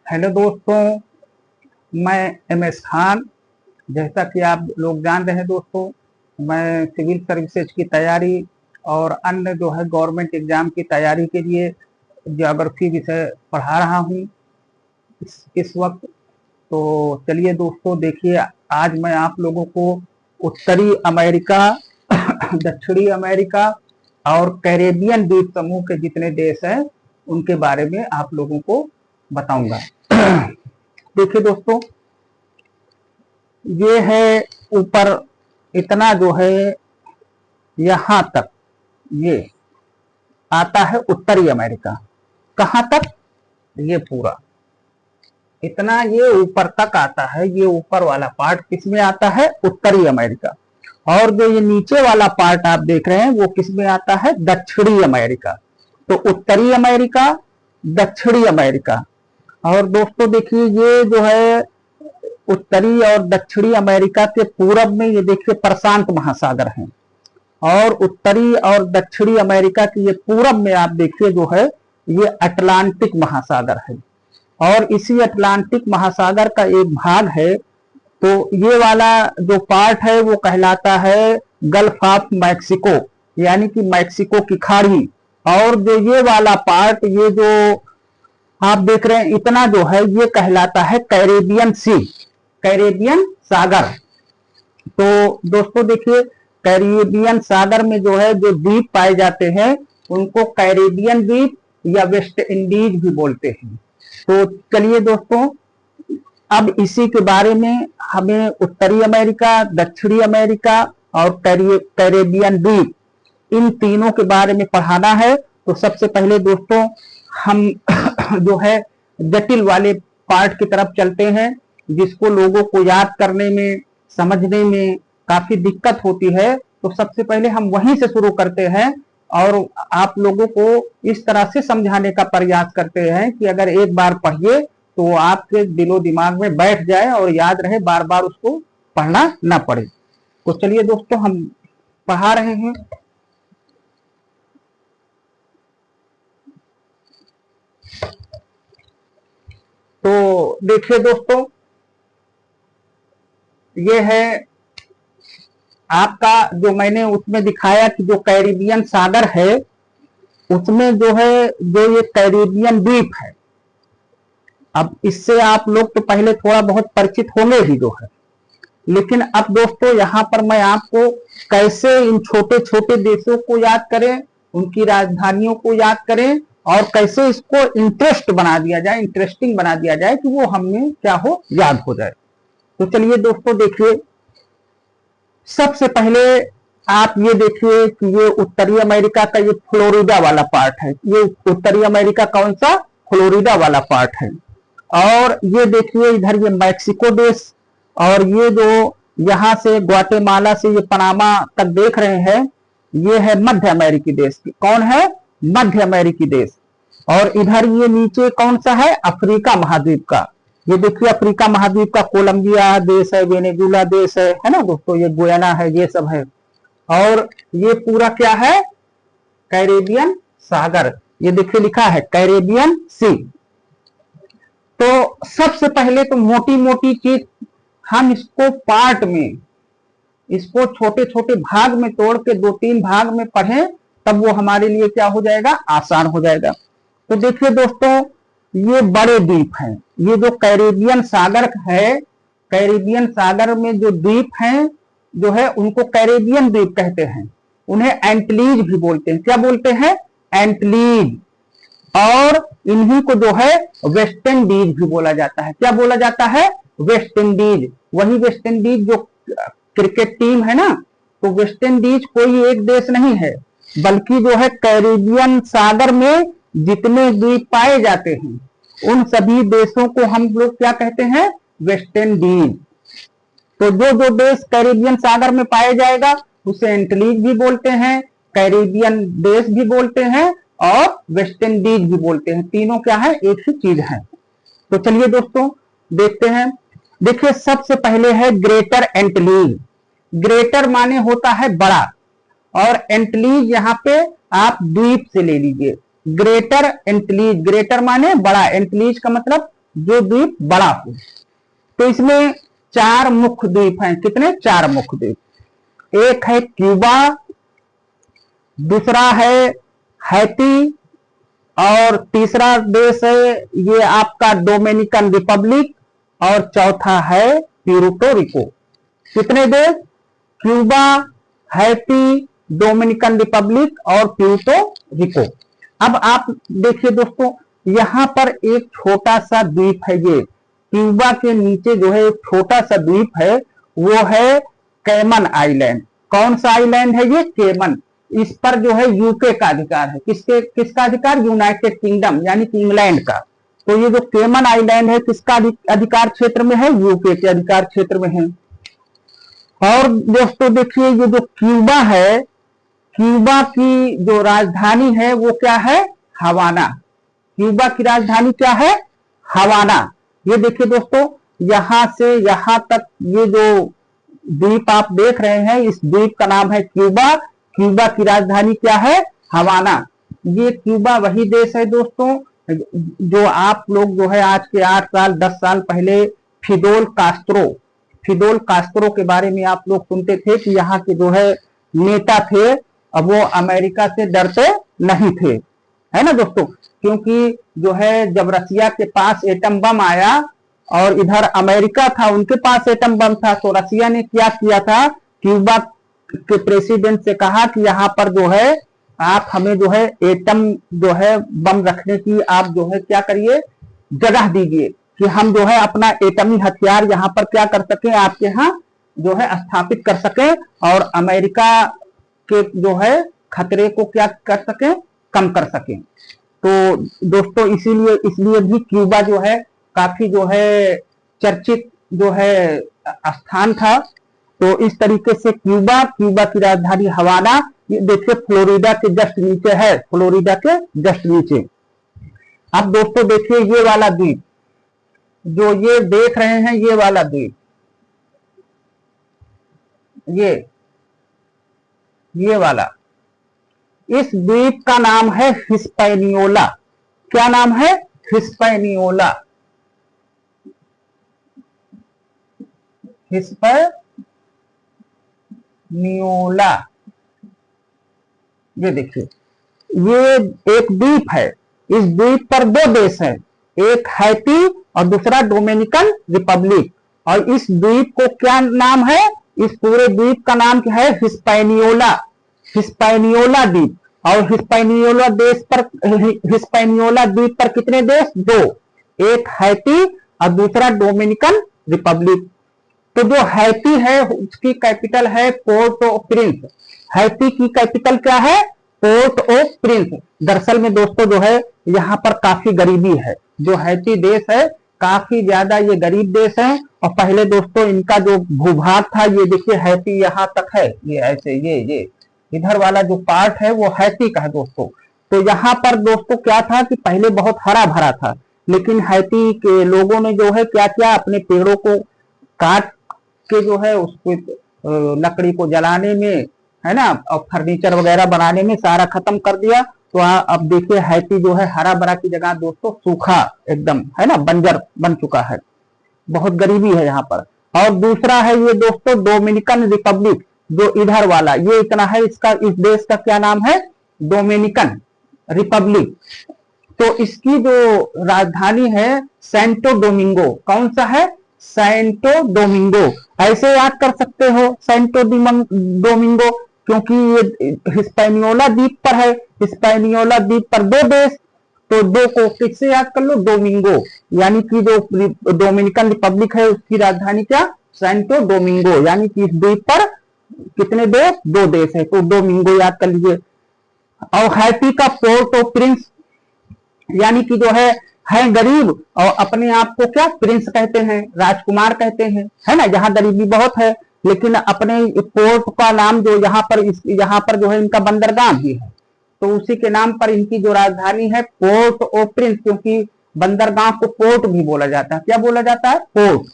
Hello दोस्तों, मैं MS Khan. जैसा कि आप लोग जान रहे हैं दोस्तों, मैं सिविल सर्विसेज की तैयारी और अन्य जो है गवर्नमेंट एग्जाम की तैयारी के लिए ज्योग्राफी विषय पढ़ा रहा हूँ इस वक्त। तो चलिए दोस्तों, देखिए आज मैं आप लोगों को उत्तरी अमेरिका दक्षिणी अमेरिका और कैरेबियन द्वीप समूह के जितने देश हैं उनके बारे में आप लोगों को बताऊंगा। देखिए दोस्तों, ये है ऊपर इतना जो है यहां तक ये आता है उत्तरी अमेरिका। कहां तक? ये पूरा इतना ये ऊपर तक आता है। ये ऊपर वाला पार्ट किसमें आता है? उत्तरी अमेरिका। और जो ये नीचे वाला पार्ट आप देख रहे हैं वो किसमें आता है? दक्षिणी अमेरिका। तो उत्तरी अमेरिका, दक्षिणी अमेरिका। और दोस्तों देखिए, ये जो है उत्तरी और दक्षिणी अमेरिका के पूरब में ये देखिए प्रशांत महासागर है, और उत्तरी और दक्षिणी अमेरिका के ये पूरब में आप देखिए जो है ये अटलांटिक महासागर है। और इसी अटलांटिक महासागर का एक भाग है, तो ये वाला जो पार्ट है वो कहलाता है गल्फ ऑफ मैक्सिको, यानी कि मैक्सिको की खाड़ी। और जो ये वाला पार्ट, ये जो आप देख रहे हैं इतना जो है ये कहलाता है कैरेबियन सी, कैरेबियन सागर। तो दोस्तों देखिए, कैरेबियन सागर में जो है जो द्वीप पाए जाते हैं उनको कैरेबियन द्वीप या वेस्ट इंडीज भी बोलते हैं। तो चलिए दोस्तों, अब इसी के बारे में हमें उत्तरी अमेरिका, दक्षिणी अमेरिका और कैरेबियन द्वीप, इन तीनों के बारे में पढ़ाना है। तो सबसे पहले दोस्तों हम जो है जटिल वाले पार्ट की तरफ चलते हैं, जिसको लोगों को याद करने में, समझने में काफी दिक्कत होती है। तो सबसे पहले हम वहीं से शुरू करते हैं और आप लोगों को इस तरह से समझाने का प्रयास करते हैं कि अगर एक बार पढ़िए तो आपके दिलो दिमाग में बैठ जाए और याद रहे, बार बार उसको पढ़ना ना पड़े। तो चलिए दोस्तों, हम पढ़ा रहे हैं। तो देखिए दोस्तों, ये है आपका जो मैंने उसमें दिखाया कि जो कैरिबियन सागर है उसमें जो है जो ये कैरिबियन द्वीप है। अब इससे आप लोग तो पहले थोड़ा बहुत परिचित होंगे ही जो है, लेकिन अब दोस्तों यहाँ पर मैं आपको कैसे इन छोटे छोटे देशों को याद करें, उनकी राजधानियों को याद करें और कैसे इसको इंटरेस्ट बना दिया जाए, इंटरेस्टिंग बना दिया जाए कि वो हमें क्या हो, याद हो जाए। तो चलिए दोस्तों देखिए, सबसे पहले आप ये देखिए कि ये उत्तरी अमेरिका का ये फ्लोरिडा वाला पार्ट है। ये उत्तरी अमेरिका कौन सा? फ्लोरिडा वाला पार्ट है। और ये देखिए इधर ये मैक्सिको देश, और ये जो यहां से ग्वाटेमाला से ये पनामा तक देख रहे हैं ये है मध्य अमेरिकी देश। कौन है? मध्य अमेरिकी देश। और इधर ये नीचे कौन सा है? अफ्रीका महाद्वीप का। ये देखिए अफ्रीका महाद्वीप का कोलंबिया देश है, वेनेजुला देश है ना दोस्तों, ये गुयाना है, ये सब है। और ये पूरा क्या है? कैरेबियन सागर। ये देखिए लिखा है कैरेबियन सी। तो सबसे पहले तो मोटी मोटी चीज हम इसको पार्ट में, इसको छोटे छोटे भाग में तोड़ के 2-3 भाग में पढ़ें, तब वो हमारे लिए क्या हो जाएगा? आसान हो जाएगा। तो देखिए दोस्तों, ये बड़े द्वीप हैं। ये जो कैरेबियन सागर है, कैरेबियन सागर में जो द्वीप हैं जो है उनको कैरेबियन द्वीप कहते हैं। उन्हें एंटीलीज भी बोलते हैं। क्या बोलते हैं? एंटीलीज। और इन्हीं को जो है वेस्ट इंडीज भी बोला जाता है। क्या बोला जाता है? West Indies. वही वेस्ट इंडीज जो क्रिकेट टीम है ना, तो वेस्ट इंडीज कोई एक देश नहीं है, बल्कि जो है कैरेबियन सागर में जितने द्वीप पाए जाते हैं उन सभी देशों को हम लोग क्या कहते हैं? West Indies. तो जो जो देश कैरेबियन सागर में पाए जाएगा उसे एंटीलीज भी बोलते हैं, कैरेबियन देश भी बोलते हैं और वेस्ट इंडीज भी बोलते हैं। तीनों क्या है? एक ही चीज है। तो चलिए दोस्तों देखते हैं। देखिए सबसे पहले है ग्रेटर एंटीलीज। ग्रेटर माने होता है बड़ा, और एंटीलीज यहाँ पे आप द्वीप से ले लीजिए। ग्रेटर एंटीलीज, ग्रेटर माने बड़ा, एंटीलीज का मतलब जो द्वीप बड़ा हो। तो इसमें 4 मुख्य द्वीप हैं। कितने? 4 मुख्य द्वीप। एक है क्यूबा, दूसरा है हैती, और तीसरा देश है ये आपका डोमिनिकन रिपब्लिक, और चौथा है प्यूर्टो रिको। कितने देश? क्यूबा, हैती, डोमिनिकन रिपब्लिक और प्यूर्टो रिको। अब आप देखिए दोस्तों, यहां पर एक छोटा सा द्वीप है। ये क्यूबा के नीचे जो है एक छोटा सा द्वीप है, वो है कैमन आइलैंड। कौन सा आइलैंड है ये? केमन। इस पर जो है यूके का अधिकार है। किसका अधिकार? यूनाइटेड किंगडम यानी कि इंग्लैंड का। तो ये जो केमन आइलैंड है किसका अधिकार क्षेत्र में है? यूके के अधिकार क्षेत्र में है। और दोस्तों देखिए, ये जो क्यूबा है, क्यूबा की जो राजधानी है वो क्या है? हवाना। क्यूबा की राजधानी क्या है? हवाना। ये देखिए दोस्तों, यहां से यहां तक ये जो द्वीप आप देख रहे हैं, इस द्वीप का नाम है क्यूबा। क्यूबा की राजधानी क्या है? हवाना। ये क्यूबा वही देश है दोस्तों जो आप लोग जो है आज के 8 साल 10 साल पहले फिदेल कास्त्रो के बारे में आप लोग सुनते थे कि यहाँ के जो है नेता थे, अब वो अमेरिका से डरते नहीं थे, है ना दोस्तों। क्योंकि जो है जब रसिया के पास एटम बम आया और इधर अमेरिका था, उनके पास एटम बम था, तो रसिया ने क्या किया था? क्यूबा के प्रेसिडेंट से कहा कि यहाँ पर जो है आप हमें जो है एटम जो है बम रखने की आप जो है क्या करिए? जगह दीजिए कि हम जो है अपना एटमी हथियार यहाँ पर क्या कर सकें? आपके यहाँ जो है स्थापित कर सकें और अमेरिका के जो है खतरे को क्या कर सकें? कम कर सकें। तो दोस्तों इसलिए भी क्यूबा जो है काफी जो है चर्चित जो है स्थान था। तो इस तरीके से क्यूबा की राजधानी हवाना, ये देखिए फ्लोरिडा के जस्ट नीचे है, फ्लोरिडा के जस्ट नीचे। अब दोस्तों देखिए ये वाला द्वीप जो ये देख रहे हैं, ये वाला द्वीप, ये वाला, इस द्वीप का नाम है हिस्पैनियोला। क्या नाम है? हिस्पैनियोला। हिस्पैनियोला। ये देखिए, ये एक द्वीप है। इस द्वीप पर 2 देश हैं, एक हैती और दूसरा डोमिनिकन रिपब्लिक। और इस द्वीप को क्या नाम है? इस पूरे द्वीप का नाम क्या है? हिस्पैनियोला। हिस्पैनियोला द्वीप। और हिस्पैनियोला द्वीप पर कितने देश? 2, एक हैती और दूसरा डोमिनिकन रिपब्लिक। तो जो हैती है उसकी कैपिटल है पोर्ट ऑफ प्रिंस। हैती की कैपिटल क्या है? Port of Prince. दरअसल में दोस्तों जो है यहाँ पर काफी गरीबी है। जो हैती देश है काफी ज्यादा ये गरीब देश है। और पहले दोस्तों इनका जो भूभाग था, ये देखिए हैती यहाँ तक है, ये ऐसे ये इधर वाला जो पार्ट है वो हैती का है दोस्तों। तो यहाँ पर दोस्तों क्या था कि पहले बहुत हरा भरा था, लेकिन हैती के लोगों ने जो है क्या किया? अपने पेड़ों को काट के जो है उसको लकड़ी को जलाने में, है ना, और फर्नीचर वगैरह बनाने में सारा खत्म कर दिया। तो अब देखिए हैती जो है हरा भरा की जगह दोस्तों सूखा एकदम, है ना, बंजर बन चुका है। बहुत गरीबी है यहाँ पर। और दूसरा है ये दोस्तों डोमिनिकन रिपब्लिक, जो इधर वाला ये इतना है, इस देश का क्या नाम है? Dominican Republic. तो इसकी जो राजधानी है सैंटो डोमिंगो। कौन सा है? Santo Domingo. ऐसे याद कर सकते हो सैंटो डोमिंगो, क्योंकि ये हिस्पैनियोला द्वीप पर है। हिस्पैनियोला द्वीप पर 2 देश, तो 2 को किससे याद कर लो? डोमिंगो। यानी कि जो डोमिनिकन रिपब्लिक है उसकी राजधानी क्या? Santo Domingo. यानी कि इस द्वीप पर कितने देश? 2 देश है, तो डोमिंगो याद कर लीजिए। और हैती का पोर्ट ऑफ प्रिंस, यानी कि जो है गरीब और अपने आप को क्या प्रिंस कहते हैं, राजकुमार कहते हैं, है ना। यहाँ गरीबी बहुत है, लेकिन अपने पोर्ट का नाम जो यहाँ पर जो है इनका बंदरगाह भी है, तो उसी के नाम पर इनकी जो राजधानी है पोर्ट ऑफ प्रिंस। क्योंकि बंदरगाह को पोर्ट भी बोला जाता है। क्या बोला जाता है? पोर्ट।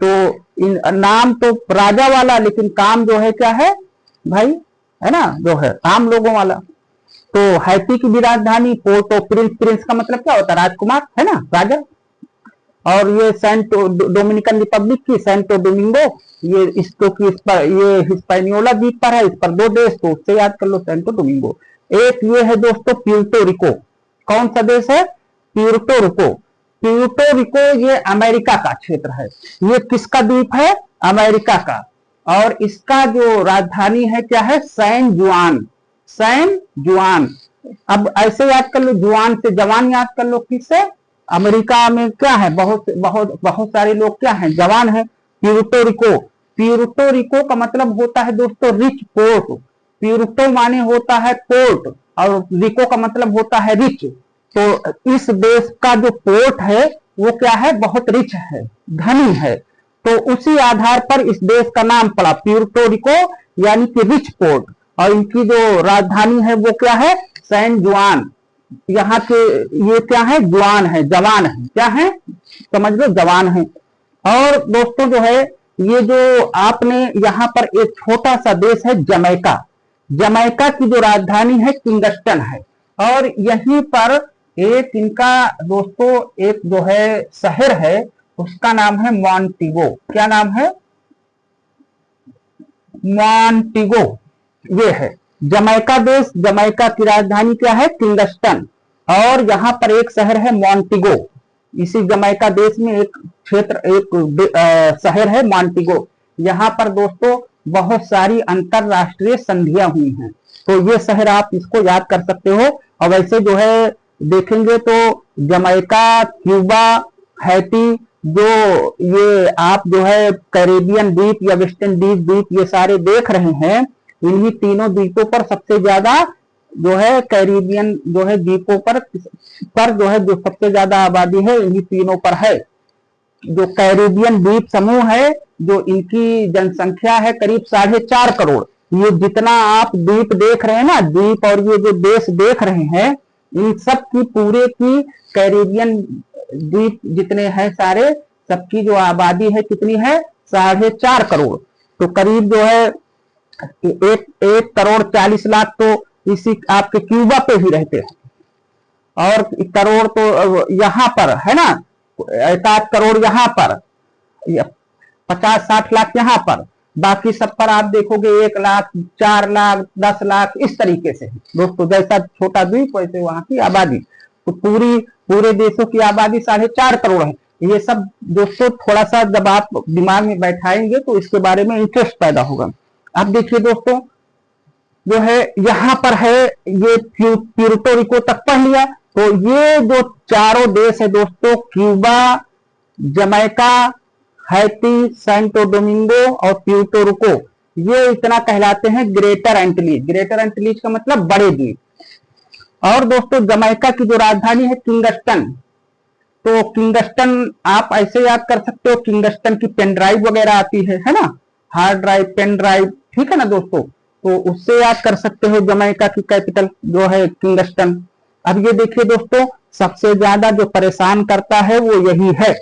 तो इन नाम तो राजा वाला, लेकिन काम जो है क्या है भाई, है ना, जो है आम लोगों वाला। तो हैती की भी राजधानी पोर्ट ऑफ प्रिंस। प्रिंस का मतलब क्या होता है? राजकुमार, है ना, राजा। और ये सेंट डोमिनिकन रिपब्लिक की सेंटो डोमिंगो, ये इसको की इस पर ये हिस्पैनियोला द्वीप पर है, इस पर 2 देश, तो उससे याद कर लो सेंटो डोमिंगो। एक ये है दोस्तों प्यूर्टो रिको, कौन सा देश है? Puerto Rico. प्यूर्टो रिको ये अमेरिका का क्षेत्र है। ये किसका द्वीप है? अमेरिका का। और इसका जो राजधानी है क्या है? सैन जुआन। सैन जुआन। अब ऐसे याद कर लो, जुआन से जवान याद कर लो, किससे? अमेरिका में क्या है? बहुत बहुत बहुत सारे लोग क्या है? जवान है। Puerto Rico. प्यूर्टो रिको का मतलब होता है दोस्तों रिच पोर्ट। प्यूर्टो माने होता है पोर्ट और रिको का मतलब होता है रिच। तो इस देश का जो पोर्ट है वो क्या है? बहुत रिच है, धनी है। तो उसी आधार पर इस देश का नाम पड़ा प्यूर्टो रिको, यानी कि रिच पोर्ट। और इनकी जो राजधानी है वो क्या है? सैन जुआन। यहाँ के ये क्या है? जुआन है, जवान है। क्या है? समझ लो, जवान है। और दोस्तों जो है ये जो आपने यहाँ पर एक छोटा सा देश है जमैका। जमैका की जो राजधानी है किंगस्टन है। और यहीं पर एक इनका दोस्तों एक जो है शहर है, उसका नाम है मॉन्टिगो। क्या नाम है? मॉन्टिगो। ये है जमैका देश। जमैका की राजधानी क्या है? किंगस्टन। और यहाँ पर एक शहर है मॉन्टिगो। इसी जमैका देश में एक क्षेत्र, एक शहर है मॉन्टिगो। यहाँ पर दोस्तों बहुत सारी अंतरराष्ट्रीय संधियां हुई हैं। तो ये शहर आप इसको याद कर सकते हो। और वैसे जो है देखेंगे तो जमैका, क्यूबा, हैती, जो ये आप जो है कैरेबियन द्वीप या वेस्ट इंडीज द्वीप ये सारे देख रहे हैं, इन्हीं तीनों द्वीपों पर सबसे ज्यादा जो है कैरेबियन जो है द्वीपों पर जो है जो सबसे ज्यादा आबादी है इन्हीं तीनों पर है। जो कैरेबियन द्वीप समूह है, जो इनकी जनसंख्या है करीब 4.5 करोड़। ये जितना आप द्वीप देख रहे हैं ना, द्वीप और ये जो देश देख रहे हैं, इन सब की पूरे की कैरेबियन द्वीप जितने हैं सारे, सबकी जो आबादी है कितनी है? 4.5 करोड़। तो करीब जो है 1 करोड़ 40 लाख तो इसी आपके क्यूबा पे ही रहते हैं। और करोड़ तो यहाँ पर है ना, 1 करोड़ यहाँ पर, 50-60 लाख यहाँ पर, बाकी सब पर आप देखोगे 1 लाख, 4 लाख, 10 लाख, इस तरीके से दोस्तों। जैसा छोटा द्वीप वैसे वहां की आबादी। तो पूरे देशों की आबादी 4.5 करोड़ है। ये सब दोस्तों थोड़ा सा जब आप दिमाग में बैठाएंगे तो इसके बारे में इंटरेस्ट पैदा होगा। अब देखिए दोस्तों जो है यहाँ पर है ये प्यूर्टो रिको तक पढ़ लिया। तो ये जो चारों देश है दोस्तों, Cuba, Jamaica, Haiti, Santo Domingo और प्यूर्टो रिको, ये इतना कहलाते हैं ग्रेटर एंटीलीज। ग्रेटर एंटीलीज का मतलब बड़े द्वीप। और दोस्तों जमैका की जो राजधानी है किंगस्टन। तो किंगस्टन आप ऐसे याद कर सकते हो, किंगस्टन की पेन ड्राइव वगैरह आती है ना, हार्ड ड्राइव, पेन ड्राइव, ठीक है ना दोस्तों। तो उससे याद कर सकते हो जमैका की कैपिटल जो है किंगस्टन। अब ये देखिए दोस्तों, सबसे ज्यादा जो परेशान करता है वो यही है।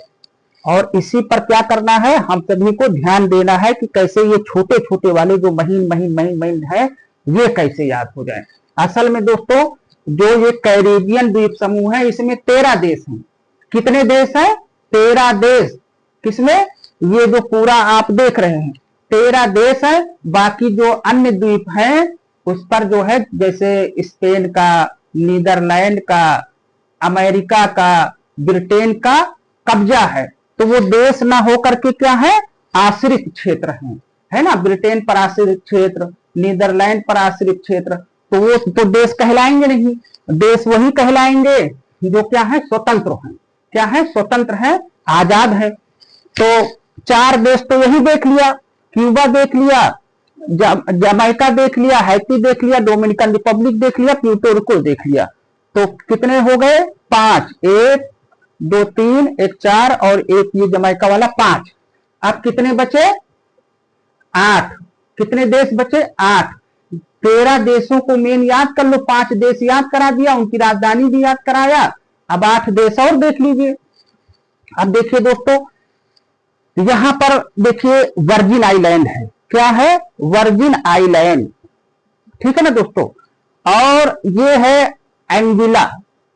और इसी पर क्या करना है, हम सभी को ध्यान देना है कि कैसे ये छोटे छोटे वाले जो महीन महीन महीन महीन है ये कैसे याद हो जाए। असल में दोस्तों जो ये कैरेबियन द्वीप समूह है इसमें 13 देश हैं। कितने देश हैं? 13 देश। किसमें? ये जो पूरा आप देख रहे हैं 13 देश है। बाकी जो अन्य द्वीप हैं उस पर जो है जैसे स्पेन का, नीदरलैंड का, अमेरिका का, ब्रिटेन का कब्जा है। तो वो देश ना होकर के क्या है? आश्रित क्षेत्र है ना। ब्रिटेन पर आश्रित क्षेत्र, नीदरलैंड पर आश्रित क्षेत्र, तो वो तो देश कहलाएंगे नहीं। देश वही कहलाएंगे जो क्या है? स्वतंत्र हैं। क्या है? स्वतंत्र है, आजाद है। तो 4 देश तो यही देख लिया, क्यूबा देख लिया, जमैका देख लिया, हैती देख लिया, डोमिनिकन रिपब्लिक देख लिया, प्यूर्टो रिको देख लिया। तो कितने हो गए? 5। 1 2 3 1 4 और एक ये जमैका वाला 5। अब कितने बचे? 8। कितने देश बचे? 8। 13 देशों को मेन याद कर लो, 5 देश याद करा दिया, उनकी राजधानी भी याद कराया। अब 8 देश और देख लीजिए। अब देखिए दोस्तों यहां पर देखिए वर्जिन आइलैंड है। क्या है? वर्जिन आइलैंड, ठीक है ना दोस्तों। और ये है एंगुला।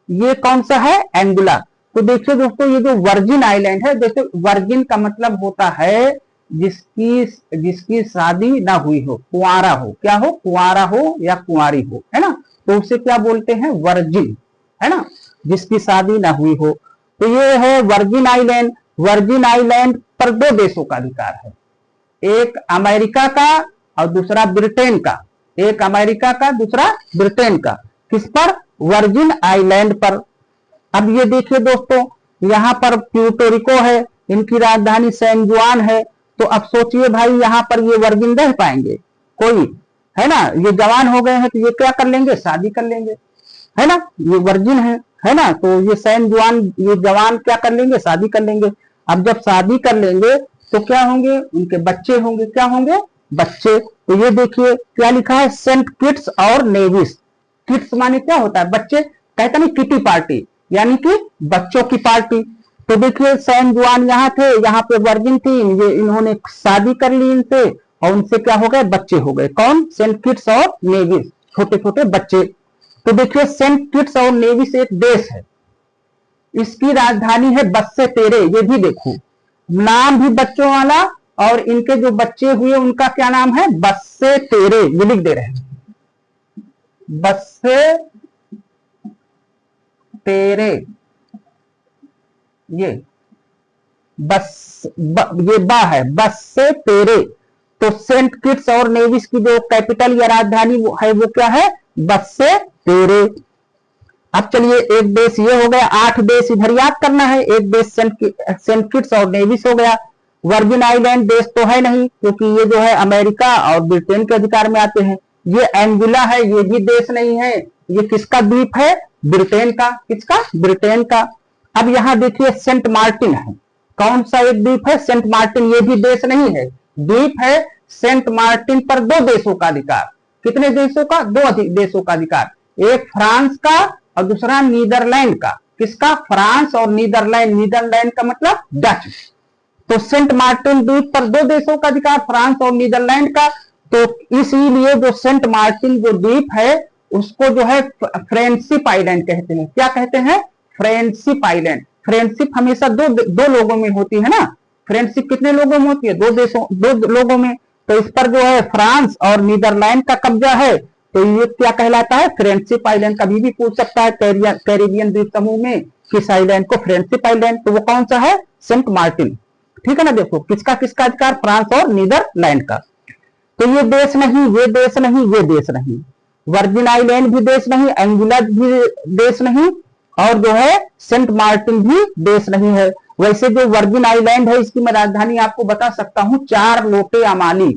ये कौन सा है? एंगुला। तो देखिए दोस्तों, ये जो वर्जिन आइलैंड है, जैसे वर्जिन का मतलब होता है जिसकी जिसकी शादी ना हुई हो, कुंवारा हो, क्या हो, कुंवारा हो या कुंवारी हो, है ना, तो उसे क्या बोलते हैं, वर्जिन, है ना, जिसकी शादी ना हुई हो। तो ये है वर्जिन आइलैंड। वर्जिन आइलैंड पर दो देशों का अधिकार है, एक अमेरिका का और दूसरा ब्रिटेन का। एक अमेरिका का, दूसरा ब्रिटेन का। किस पर, वर्जिन आइलैंड पर। अब ये देखिए दोस्तों, यहाँ पर प्यूर्टो है, इनकी राजधानी सैन जुआन है। तो अब सोचिए भाई, यहाँ पर ये वर्जिन रह पाएंगे कोई, है ना, ये जवान हो गए हैं तो ये क्या कर लेंगे, शादी कर लेंगे, है ना, ये वर्जिन है ना, तो ये सैन जुआन, ये जवान क्या कर लेंगे, शादी कर लेंगे। अब जब शादी कर लेंगे तो क्या होंगे, उनके बच्चे होंगे, क्या होंगे, बच्चे। तो ये देखिए क्या लिखा है, सेंट किट्स और नेविस। किड्स माने क्या होता है, बच्चे, कहता नहीं किटी पार्टी, यानी कि बच्चों की पार्टी। तो देखिए सैन जुआन यहाँ थे, यहाँ पे वर्जिन थी, ये इन्होंने शादी कर ली इनसे और उनसे क्या हो गए, बच्चे हो गए। कौन, सेंट किट्स और नेविस, छोटे छोटे बच्चे। तो देखिए सेंट किट्स और नेविस एक देश है, इसकी राजधानी है बस्से तेरे। ये भी देखो, नाम भी बच्चों वाला, और इनके जो बच्चे हुए उनका क्या नाम है, बस्से तेरे, ये लिख दे रहे हैं, बस्से तेरे। ये ये बा है, बस्से तेरे। तो सेंट किट्स और नेविस की जो कैपिटल या राजधानी वो है, वो क्या है, बस्से तेरे। अब चलिए, एक देश ये हो गया, 8 देश इधर याद करना है। एक देश सेंट किट्स और नेविस हो गया। वर्जिन आइलैंड देश तो है नहीं, क्योंकि ये जो है अमेरिका और ब्रिटेन के अधिकार में आते हैं। ये एंगुला है, ये भी देश नहीं है। ये किसका द्वीप है, ब्रिटेन का। किसका, ब्रिटेन का। अब यहां देखिए सेंट मार्टिन है, कौन सा एक द्वीप है, सेंट मार्टिन। ये भी देश नहीं है, द्वीप है। सेंट मार्टिन पर 2 देशों का अधिकार। कितने देशों का, 2 देशों का अधिकार, एक फ्रांस का और दूसरा नीदरलैंड का। किसका, फ्रांस और नीदरलैंड। नीदरलैंड का मतलब डच। तो सेंट मार्टिन द्वीप पर 2 देशों का अधिकार, फ्रांस और नीदरलैंड का। तो इसीलिए जो सेंट मार्टिन जो द्वीप है उसको जो है फ्रेंडशिप आइलैंड कहते हैं। क्या कहते हैं, फ्रेंडशिप आइलैंड। फ्रेंडशिप हमेशा दो लोगों में होती है ना, फ्रेंडशिप कितने लोगों में होती है, 2 लोगों में। तो इस पर जो है फ्रांस और नीदरलैंड का कब्जा है, तो ये क्या कहलाता है, फ्रेंडशिप आइलैंड। कभी भी पूछ सकता है कैरिबियन द्वीप समूह में किस आइलैंड को, फ्रेंडशिप आइलैंड। तो वो कौन सा है, सेंट मार्टिन। ठीक है ना, देखो किसका किसका अधिकार, फ्रांस और नीदरलैंड का। तो ये देश नहीं, ये देश नहीं, ये देश नहीं, वर्जिन आइलैंड भी देश नहीं, एंगुला भी देश नहीं, और जो है सेंट मार्टिन भी देश नहीं है। वैसे जो वर्जिन आइलैंड है, इसकी मैं राजधानी आपको बता सकता हूं, 4 लोटे अमाली।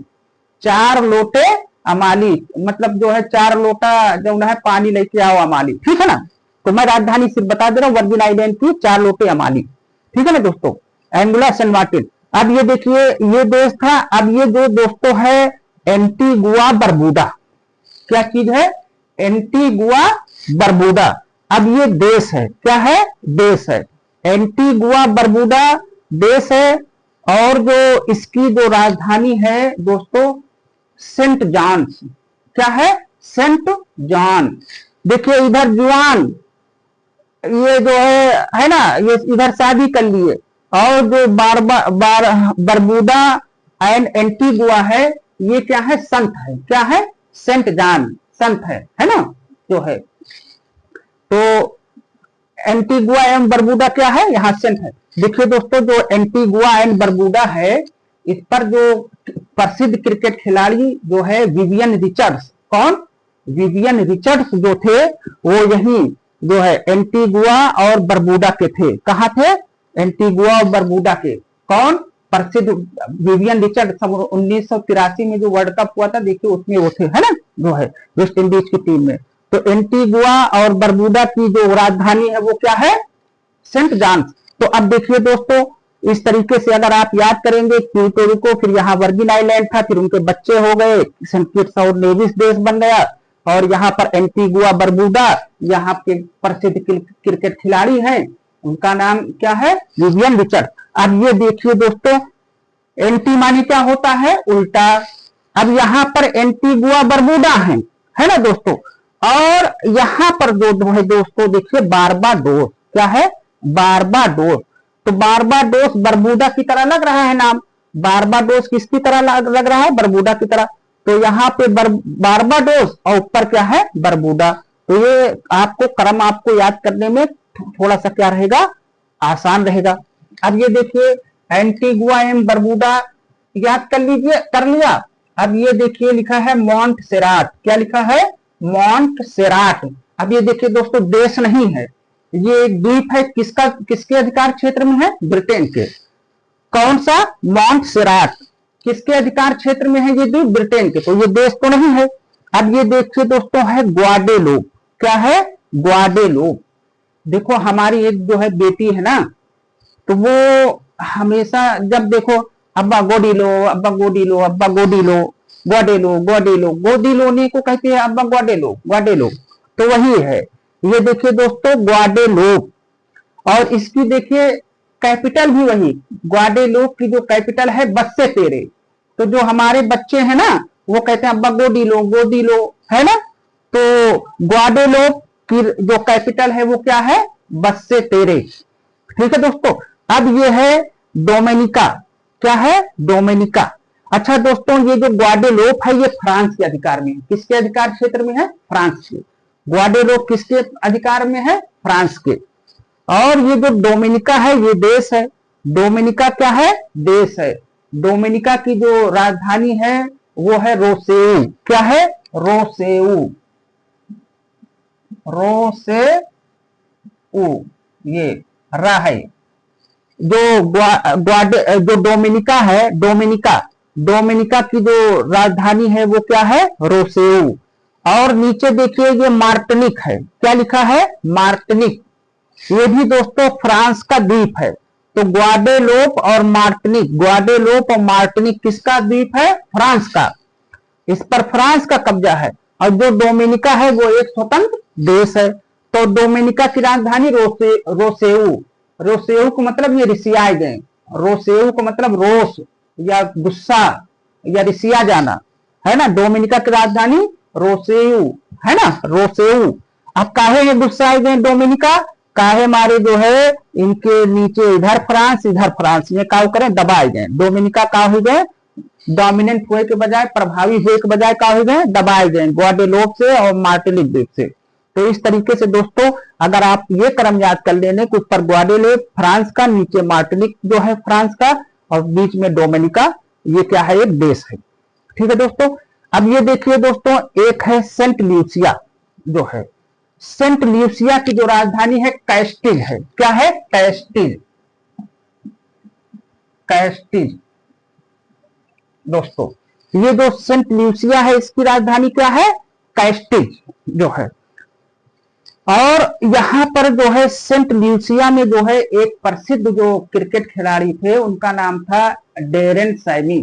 4 लोटे अमाली मतलब जो है 4 लोटा जो है पानी लेके आओ अमाली, ठीक है ना। तो मैं राजधानी सिर्फ बता दे रहा हूं, वर्जिन आइलैंड की 4 लोटे अमाली, ठीक है ना दोस्तों, एंगुला, सेंट मार्टिन। अब ये देखिए, ये देश था। अब ये जो दोस्तों है एंटीगुआ बरबूडा, क्या चीज है, एंटीगुआ बरबूडा। अब ये देश है, क्या है, देश है। एंटीगुआ बरबूडा देश है, और जो इसकी जो राजधानी है दोस्तों, सेंट जॉन्स। क्या है, सेंट जॉन। देखिए इधर जुआन, ये जो है ना, ये इधर शादी कर लिए। और जो बरबूदा एंड एंटीगुआ है, ये क्या है, संत है। क्या है, सेंट जॉन, संत है ना, जो है। तो एंटीगुआ एवं बरबूदा क्या है, यहां सेंट है। देखिए दोस्तों, जो एंटीगुआ एंड बरबूदा है, इस पर जो प्रसिद्ध क्रिकेट खिलाड़ी जो है विवियन रिचर्ड्स, कौन, विवियन रिचर्ड्स जो थे, वो यही जो है एंटीगुआ और बरबूदा के थे। कहां थे, एंटीगुआ और बरबूदा के। कौन, प्रसिद्ध विवियन रिचर्ड। 1983 में जो वर्ल्ड कप हुआ था, देखिए उसमें वो थे, है ना, जो है वेस्ट इंडीज की टीम में। तो एंटीगुआ और बरबूदा की जो राजधानी है वो क्या है, सेंट जॉन्स। तो अब देखिए दोस्तों, इस तरीके से अगर आप याद करेंगे, प्यूर्टो रिको, फिर यहाँ वर्जिन आइलैंड था, फिर उनके बच्चे हो गए, सेंट किट्स और नेविस देश बन गया, और यहाँ पर एंटीगुआ बरबूदा, यहाँ के प्रसिद्ध क्रिकेट खिलाड़ी हैं, उनका नाम क्या है, विवियन रिचर्ड। अब ये देखिए दोस्तों, एंटी मानी क्या होता है, उल्टा। अब यहाँ पर एंटीगुआ बरबूदा है ना दोस्तों, और यहाँ पर जो है दोस्तों देखिए बारबाडोस। क्या है, बारबाडोस। तो बारबाडोस बरमूडा की तरह लग रहा है नाम, बारबाडोस किसकी तरह लग रहा है, बरमूडा की तरह। तो यहाँ पे बारबाडोस और ऊपर क्या है, बरमूडा। तो ये आपको क्रम आपको याद करने में थोड़ा सा क्या रहेगा, आसान रहेगा। अब ये देखिए एंटीगुआ एंड बरमूडा याद कर लीजिए, कर लिया। अब ये देखिए लिखा है मोंटसेराट, क्या लिखा है, मोंटसेराट। अब ये देखिए दोस्तों देश नहीं है, ये एक द्वीप है, किसका, किसके अधिकार क्षेत्र में है, ब्रिटेन के। कौन सा, मोंटसेराट, किसके अधिकार क्षेत्र में है ये द्वीप, ब्रिटेन के। तो ये देश तो नहीं है। अब ये देखिए दोस्तों है ग्वाडेलूप, क्या है, ग्वाडेलूप। देखो हमारी एक जो है बेटी है ना, तो वो हमेशा जब देखो अब्बा गोडीलो, अब्बा गोडीलो, अब्बा गोडीलो, ग्वाडेलो ग्वाडेलो, गोडीलोने को कहते हैं अब्बा ग्वाडेलो ग्वाडेलो। तो वही है, ये देखिए दोस्तों ग्वाडेलोप। और इसकी देखिए कैपिटल भी वही, ग्वाडेलोप की जो कैपिटल है बस्से तेरे। तो जो हमारे बच्चे हैं ना वो कहते हैं अब्बा गोडीलो गोडीलो, है ना। तो ग्वाडेलोप की जो कैपिटल है वो क्या है, बस्से तेरे। ठीक है दोस्तों। अब ये है डोमिनिका, क्या है, डोमिनिका। अच्छा दोस्तों ये जो ग्वाडेलोप है ये फ्रांस के अधिकार में है, किसके अधिकार क्षेत्र में है, फ्रांस के। ग्वाडेलोप किसके अधिकार में है, फ्रांस के। और ये जो डोमिनिका है ये देश है, डोमिनिका क्या है, देश है। डोमिनिका की जो राजधानी है वो है रोसेऊ, क्या है, रोसेऊ, रोसेऊ, ये रा है। जो डोमिनिका है, डोमिनिका, डोमिनिका की जो राजधानी है वो क्या है, रोसेऊ। और नीचे देखिए ये मार्टिनिक है, क्या लिखा है, मार्टिनिक। ये भी दोस्तों फ्रांस का द्वीप है। तो ग्वाडेलोप और मार्टिनिक, ग्वाडेलोप और मार्टिनिक किसका द्वीप है, फ्रांस का। इस पर फ्रांस का कब्जा है। और जो डोमिनिका है वो एक स्वतंत्र देश है। तो डोमिनिका की राजधानी रोसेऊ, रोसेऊ को मतलब ये रिसियाए गए, रोसेऊ को मतलब रोष या गुस्सा या रिसिया जाना, है ना। डोमिनिका की राजधानी रोसेऊ, है ना, रोसेऊ। अब काहे ये गुस्साए गए डोमिनिका, काहे मारे जो है इनके नीचे इधर फ्रांस, ये का करें, दबाए गए। डोमिनिका का हो गए, डोमिनेंट हुए के बजाय, प्रभावी हुए के बजाय का हो गए, दबाए गए, ग्वाडेलोप से और मार्टिनिक द्वीप से। तो इस तरीके से दोस्तों अगर आप ये क्रम याद कर लेने कि ऊपर ग्वाडेलोप फ्रांस का, नीचे मार्टिनिक जो है फ्रांस का, और बीच में डोमिनिका, ये क्या है, एक देश है। ठीक है दोस्तों। अब ये देखिए दोस्तों एक है सेंट ल्यूसिया, जो है सेंट ल्यूसिया की जो राजधानी है कैस्टिल है, क्या है, कैस्टिल, कैस्टिल। दोस्तों ये जो सेंट ल्यूसिया है इसकी राजधानी क्या है, कैस्टिल जो है। और यहां पर जो है सेंट ल्यूसिया में जो है एक प्रसिद्ध जो क्रिकेट खिलाड़ी थे उनका नाम था डेरेन सैमी।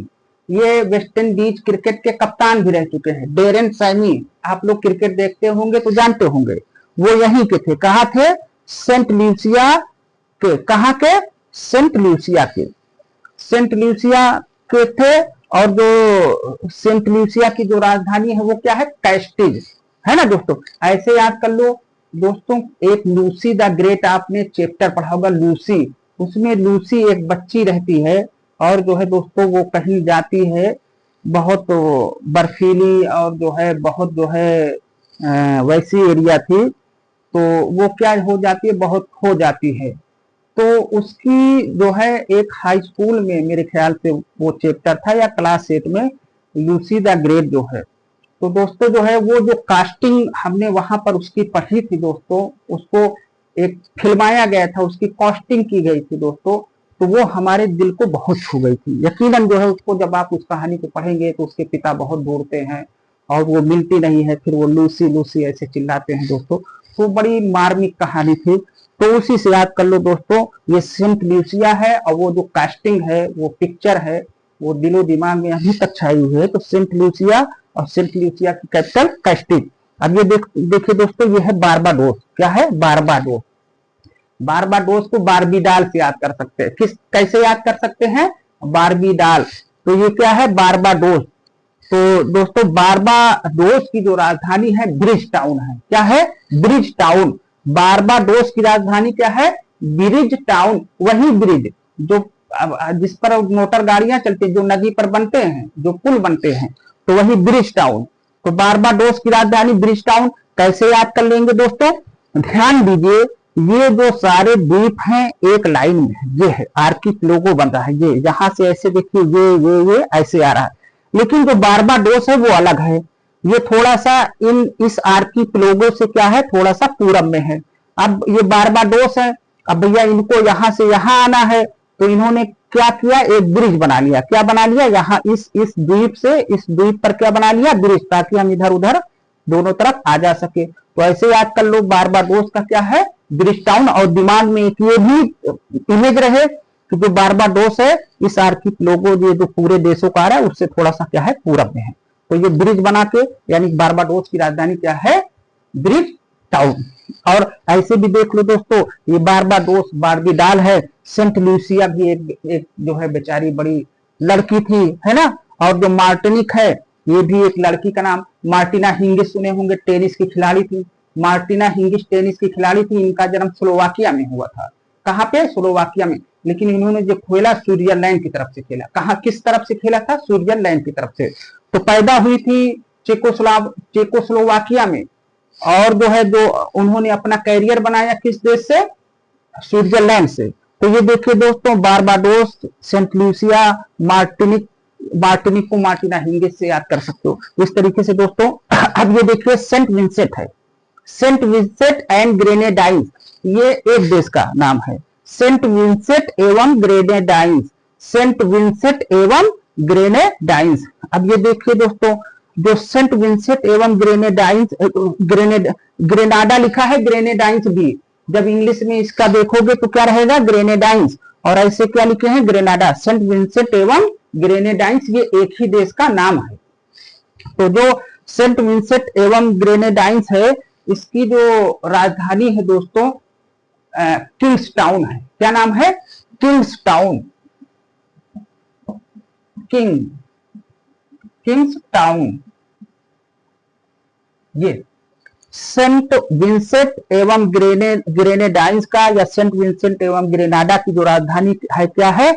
ये वेस्ट इंडीज क्रिकेट के कप्तान भी रह चुके हैं, डेरेन सैमी। आप लोग क्रिकेट देखते होंगे तो जानते होंगे, वो यहीं के थे। कहां थे, सेंट ल्यूसिया के, कहां के, सेंट ल्यूसिया के, सेंट ल्यूसिया के थे। और जो सेंट ल्यूसिया की जो राजधानी है वो क्या है, कैस्टिल, है ना दोस्तों। ऐसे याद कर लो दोस्तों। एक लूसी द ग्रेट आपने चैप्टर पढ़ा होगा, लूसी, उसमें लूसी एक बच्ची रहती है और जो है दोस्तों वो कहीं जाती है, बहुत बर्फीली और जो है बहुत जो है वैसी एरिया थी। तो वो क्या हो जाती है, बहुत खो जाती है। तो उसकी जो है एक हाई स्कूल में मेरे ख्याल से वो चैप्टर था या क्लास 8 में, लूसी द ग्रेट जो है। तो दोस्तों जो है वो जो कास्टिंग हमने वहां पर उसकी पढ़ी थी दोस्तों, उसको एक फिल्माया गया था, उसकी कास्टिंग की गई थी दोस्तों। तो वो हमारे दिल को बहुत छू गई थी। यकीनन जो है उसको जब आप उस कहानी को पढ़ेंगे तो उसके पिता बहुत ढूंढते हैं और वो मिलती नहीं है, फिर वो लूसी लूसी ऐसे चिल्लाते हैं दोस्तों। तो बड़ी मार्मिक कहानी थी। तो उसी से याद कर लो दोस्तों, ये सेंट ल्यूसिया है और वो जो कास्टिंग है, वो पिक्चर है, वो दिलो दिमाग में अभी तक छाई हुई है। तो सेंट ल्यूसिया और सेंट ल्यूसिया की कैपिटल कैस्टिल। अब ये देखिए दोस्तों ये है बारबाडोस, क्या है, बारबाडोस। बारबाडोस को बारबीडाल से याद कर सकते हैं, किस कैसे याद कर सकते हैं, बारबीडाल। तो ये क्या है, बारबाडोस। तो दोस्तों बारबाडोस की जो राजधानी है ब्रिज टाउन है, क्या है, ब्रिज टाउन। बारबाडोस की राजधानी क्या है, ब्रिज टाउन, वही ब्रिज जो जिस पर मोटर गाड़ियां चलती हैं, जो नदी पर बनते हैं, जो पुल बनते हैं, तो वही ब्रिज टाउन। तो बारबाडोस की राजधानी ब्रिज टाउन। कैसे याद कर लेंगे दोस्तों, ध्यान दीजिए, ये जो सारे द्वीप हैं एक लाइन में है, ये है आर्किपिएगो बन रहा है, ये यहां से ऐसे देखिए, ये ऐसे आ रहा है। लेकिन जो बारबाडोस है वो अलग है, ये थोड़ा सा इस आर्किपिएगो से क्या है, थोड़ा सा पूरब में है। अब ये बारबाडोस है, अब भैया इनको यहां से यहां आना है, तो इन्होंने क्या किया, एक ब्रिज बना लिया। क्या बना लिया, यहाँ इस द्वीप से इस द्वीप पर क्या बना लिया, ब्रिज, ताकि हम इधर उधर दोनों तरफ आ जा सके। तो ऐसे याद कर लो, बारबाडोस का क्या है, ब्रिज टाउन। और दिमाग में एक ये भी इमेज रहे कि जो बारबाडोस है इस आर्किपिएगो ये जो पूरे देशों का आ रहा है उससे थोड़ा सा क्या है, पूरब में है। तो ये ब्रिज बना के, यानी बारबाडोस की राजधानी क्या है, ब्रिज टाउन। और ऐसे भी देख लो दोस्तों, ये बारबाडोस, बारबीडाल है, सेंट लूसिया भी एक जो है बेचारी बड़ी लड़की थी, है ना। और जो मार्टिनिक है, ये भी एक लड़की का नाम, मार्टिना हिंगिस सुने होंगे, टेनिस की खिलाड़ी थी। मार्टिना हिंगिस टेनिस की खिलाड़ी थी। इनका जन्म स्लोवाकिया में हुआ था। कहाँ पे, स्लोवाकिया में। लेकिन इन्होंने जो खेला स्विट्जरलैंड की तरफ से खेला। कहाँ, किस तरफ से खेला था, स्विट्जरलैंड की तरफ से। तो पैदा हुई थी चेकोस्लोवाकिया में, और जो है जो उन्होंने अपना कैरियर बनाया किस देश से, स्विट्जरलैंड से। तो ये देखिए दोस्तों, बारबाडोस, सेंट लूसिया, मार्टिनिक को मार्टिना हिंगिस से याद कर सकते हो इस तरीके से दोस्तों। अब ये देखिए सेंट विंसेंट है, सेंट विंसेंट एंड ग्रेनेडाइंस, ये एक देश का नाम है, सेंट विंसेंट एवं ग्रेनेडाइंस, सेंट विंसेंट एवं ग्रेनेडाइंस। अब ये देखिए दोस्तों, जो सेंट विंसेंट एवं ग्रेनेडाइंस, ग्रेनाडा लिखा है, ग्रेनेडाइंस भी, जब इंग्लिश में इसका देखोगे तो क्या रहेगा, ग्रेनेडाइंस। और ऐसे क्या लिखे हैं, ग्रेनाडा। सेंट विंसेंट एवं ग्रेनेडाइंस ये एक ही देश का नाम है। तो जो सेंट विंसेंट एवं ग्रेनेडाइंस है, इसकी जो राजधानी है दोस्तों, किंग्स टाउन है। क्या नाम है, किंग्स टाउन, किंग्स टाउन। ये सेंट विंसेंट एवं ग्रेनेडाइंस का, या सेंट विंसेंट एवं ग्रेनाडा की जो राजधानी है क्या है,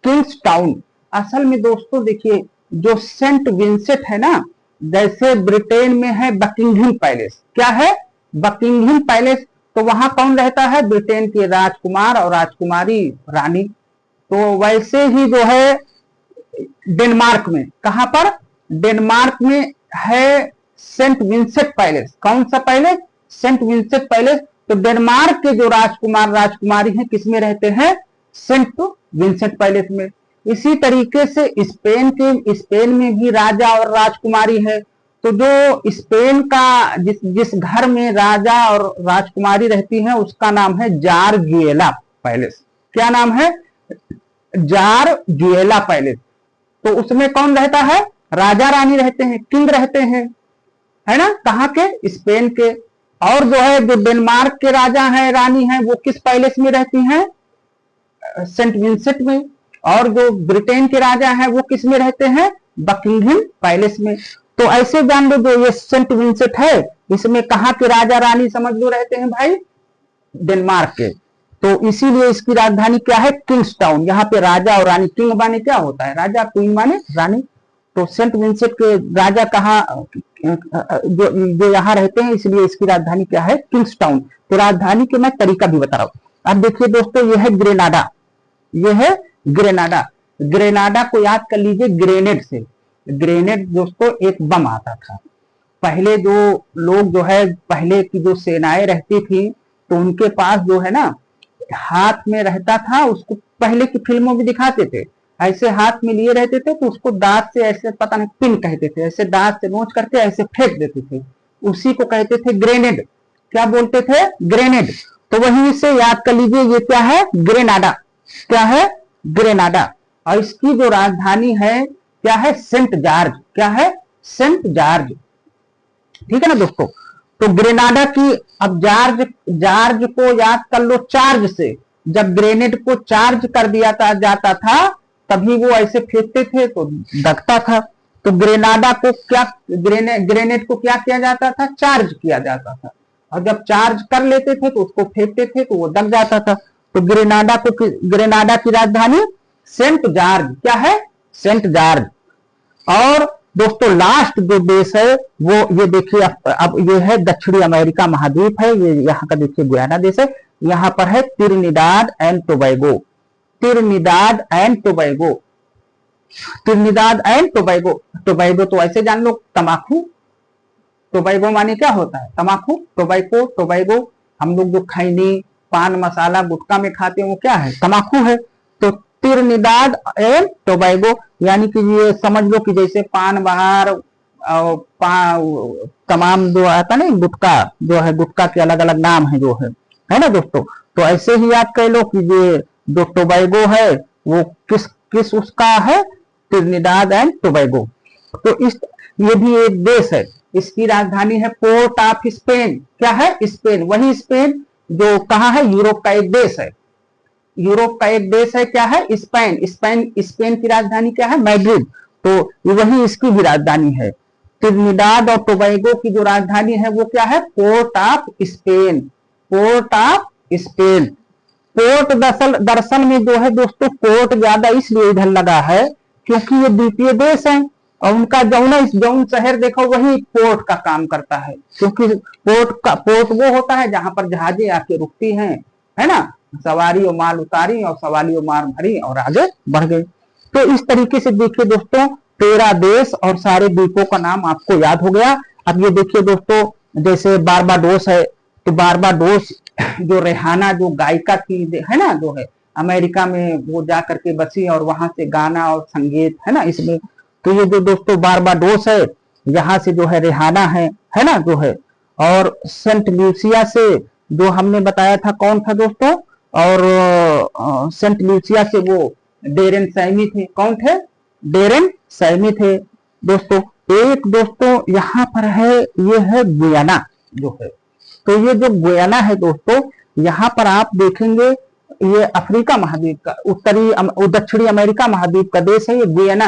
किंग्स टाउन। असल में दोस्तों देखिए, जो सेंट विंसेंट है ना, जैसे ब्रिटेन में है बकिंघम पैलेस, क्या है, बकिंघम पैलेस। तो वहां कौन रहता है, ब्रिटेन के राजकुमार और राजकुमारी रानी। तो वैसे ही जो है डेनमार्क में, कहां पर, डेनमार्क में है सेंट विंसेंट पैलेस। कौन सा पैलेस, सेंट विंसेंट पैलेस। तो डेनमार्क के जो राजकुमार राजकुमारी हैं किसमें रहते हैं, सेंट विंसेंट पैलेस में। इसी तरीके से स्पेन में भी राजा और राजकुमारी है। तो जो स्पेन का जिस घर में राजा और राजकुमारी रहती है उसका नाम है जारजुएला पैलेस। क्या नाम है, जारजुएला पैलेस। तो उसमें कौन रहता है, राजा रानी रहते हैं, किंग रहते हैं, है ना, कहाँ के, स्पेन के। और जो है जो डेनमार्क के राजा हैं, रानी हैं, वो किस पैलेस में रहती हैं, सेंट विंसेंट में। और जो ब्रिटेन के राजा हैं वो किस में रहते हैं, बकिंघम पैलेस में। तो ऐसे जान लो, जो ये सेंट विंसेंट है, इसमें कहाँ के राजा रानी समझ लो रहते हैं भाई, डेनमार्क के। तो इसीलिए इसकी राजधानी क्या है, किंग्स टाउन। यहाँ पे राजा और रानी, किंग माने क्या होता है, राजा, क्वीन माने रानी। तो सेंट विंसेंट के राजा कहाँ, जो यहाँ रहते हैं, इसलिए इसकी राजधानी क्या है, किंग्स टाउन। तो राजधानी के मैं तरीका भी बता रहा हूं। अब देखिए दोस्तों, यह है ग्रेनाडा, यह है ग्रेनाडा। ग्रेनाडा को याद कर लीजिए ग्रेनेड से। ग्रेनेड दोस्तों एक बम आता था। पहले जो लोग जो है, पहले की जो सेनाएं रहती थी, तो उनके पास जो है ना हाथ में रहता था, उसको पहले की फिल्मों में दिखाते थे, ऐसे हाथ में लिए रहते थे, तो उसको दांत से ऐसे, पता नहीं पिन कहते थे, ऐसे दांत से नोच करके ऐसे फेंक देते थे, उसी को कहते थे ग्रेनेड। क्या बोलते थे, ग्रेनेड। तो वहीं से याद कर लीजिए, ये क्या है, ग्रेनाडा। क्या है, ग्रेनाडा। और इसकी जो राजधानी है क्या है, सेंट जॉर्ज। क्या है, सेंट जॉर्ज। ठीक है ना दोस्तों। तो ग्रेनाडा की, अब जॉर्ज को याद कर लो चार्ज से। जब ग्रेनेड को चार्ज कर दिया जाता था, तभी वो ऐसे फेंकते थे तो दगता था। तो ग्रेनाडा को क्या, ग्रेनेड को क्या किया जाता था, चार्ज किया जाता था। और जब चार्ज कर लेते थे तो उसको फेंकते थे तो वो दग जाता था। तो ग्रेनाडा की राजधानी सेंट जॉर्ज, क्या है, सेंट जॉर्ज। और दोस्तों लास्ट जो देश है वो ये देखिए, अब ये है दक्षिणी अमेरिका महाद्वीप है, ये यहाँ का देखिए गुयाना देश है, यहाँ पर है Trinidad and Tobago, Trinidad and Tobago, Trinidad and Tobago. Tobago तो ऐसे जान लो तमाकू, टोबैगो माने क्या होता है, तमाकू, टोबैको, टोबैगो हम लोग जो खैनी पान मसाला गुटखा में खाते हैं वो क्या है, तमाकू है। तो त्रिनिदाद एंड टोबैगो यानी कि ये समझ लो कि जैसे पान बहार तमाम जो आता नहीं गुटखा, जो है गुटखा के अलग अलग नाम है जो है ना दोस्तों। तो ऐसे ही आप कह लो कि ये जो टोबैगो है वो किस किस उसका है, त्रिनिदाद एंड टोबैगो। तो इस ये भी एक देश है, इसकी राजधानी है पोर्ट ऑफ स्पेन, क्या है, स्पेन। वही स्पेन जो कहाँ है, यूरोप का एक देश है, यूरोप का एक देश है, क्या है, स्पेन। स्पेन की राजधानी क्या है, मैड्रिड। तो वही इसकी भी राजधानी है। त्रिनिदाद और टोबैगो की जो राजधानी है वो क्या है, port of Spain, port of Spain. Port दरअसल में जो है दोस्तों, पोर्ट ज्यादा इसलिए इधर लगा है क्योंकि ये द्वीपीय देश है और उनका जौन शहर देखो वही पोर्ट का काम करता है, क्योंकि पोर्ट वो होता है जहां पर जहाजें आके रुकती हैं, है ना, सवारी और माल उतारी और सवारी और माल भरी और आगे बढ़ गई। तो इस तरीके से देखिए दोस्तों 13 देश और सारे द्वीपों का नाम आपको याद हो गया। अब ये देखिए दोस्तों, जैसे बारबाडोस है, तो बारबाडोस जो रेहाना जो गायिका थी है ना, जो है अमेरिका में वो जा करके बसी और वहां से गाना और संगीत है ना इसमें। तो ये जो दोस्तों बारबाडोस है, यहाँ से जो है रेहाना है ना जो है। और सेंट ल्यूसिया से जो हमने बताया था कौन था दोस्तों, और सेंट ल्यूसिया से वो डेरेन सैमी थे, कौन थे, डेरेन सैमी थे दोस्तों। एक दोस्तों यहाँ पर है, ये है गुयाना जो है। तो ये जो गुयाना है दोस्तों, यहाँ पर आप देखेंगे ये अफ्रीका महाद्वीप का दक्षिणी अमेरिका महाद्वीप का देश है ये गुयाना।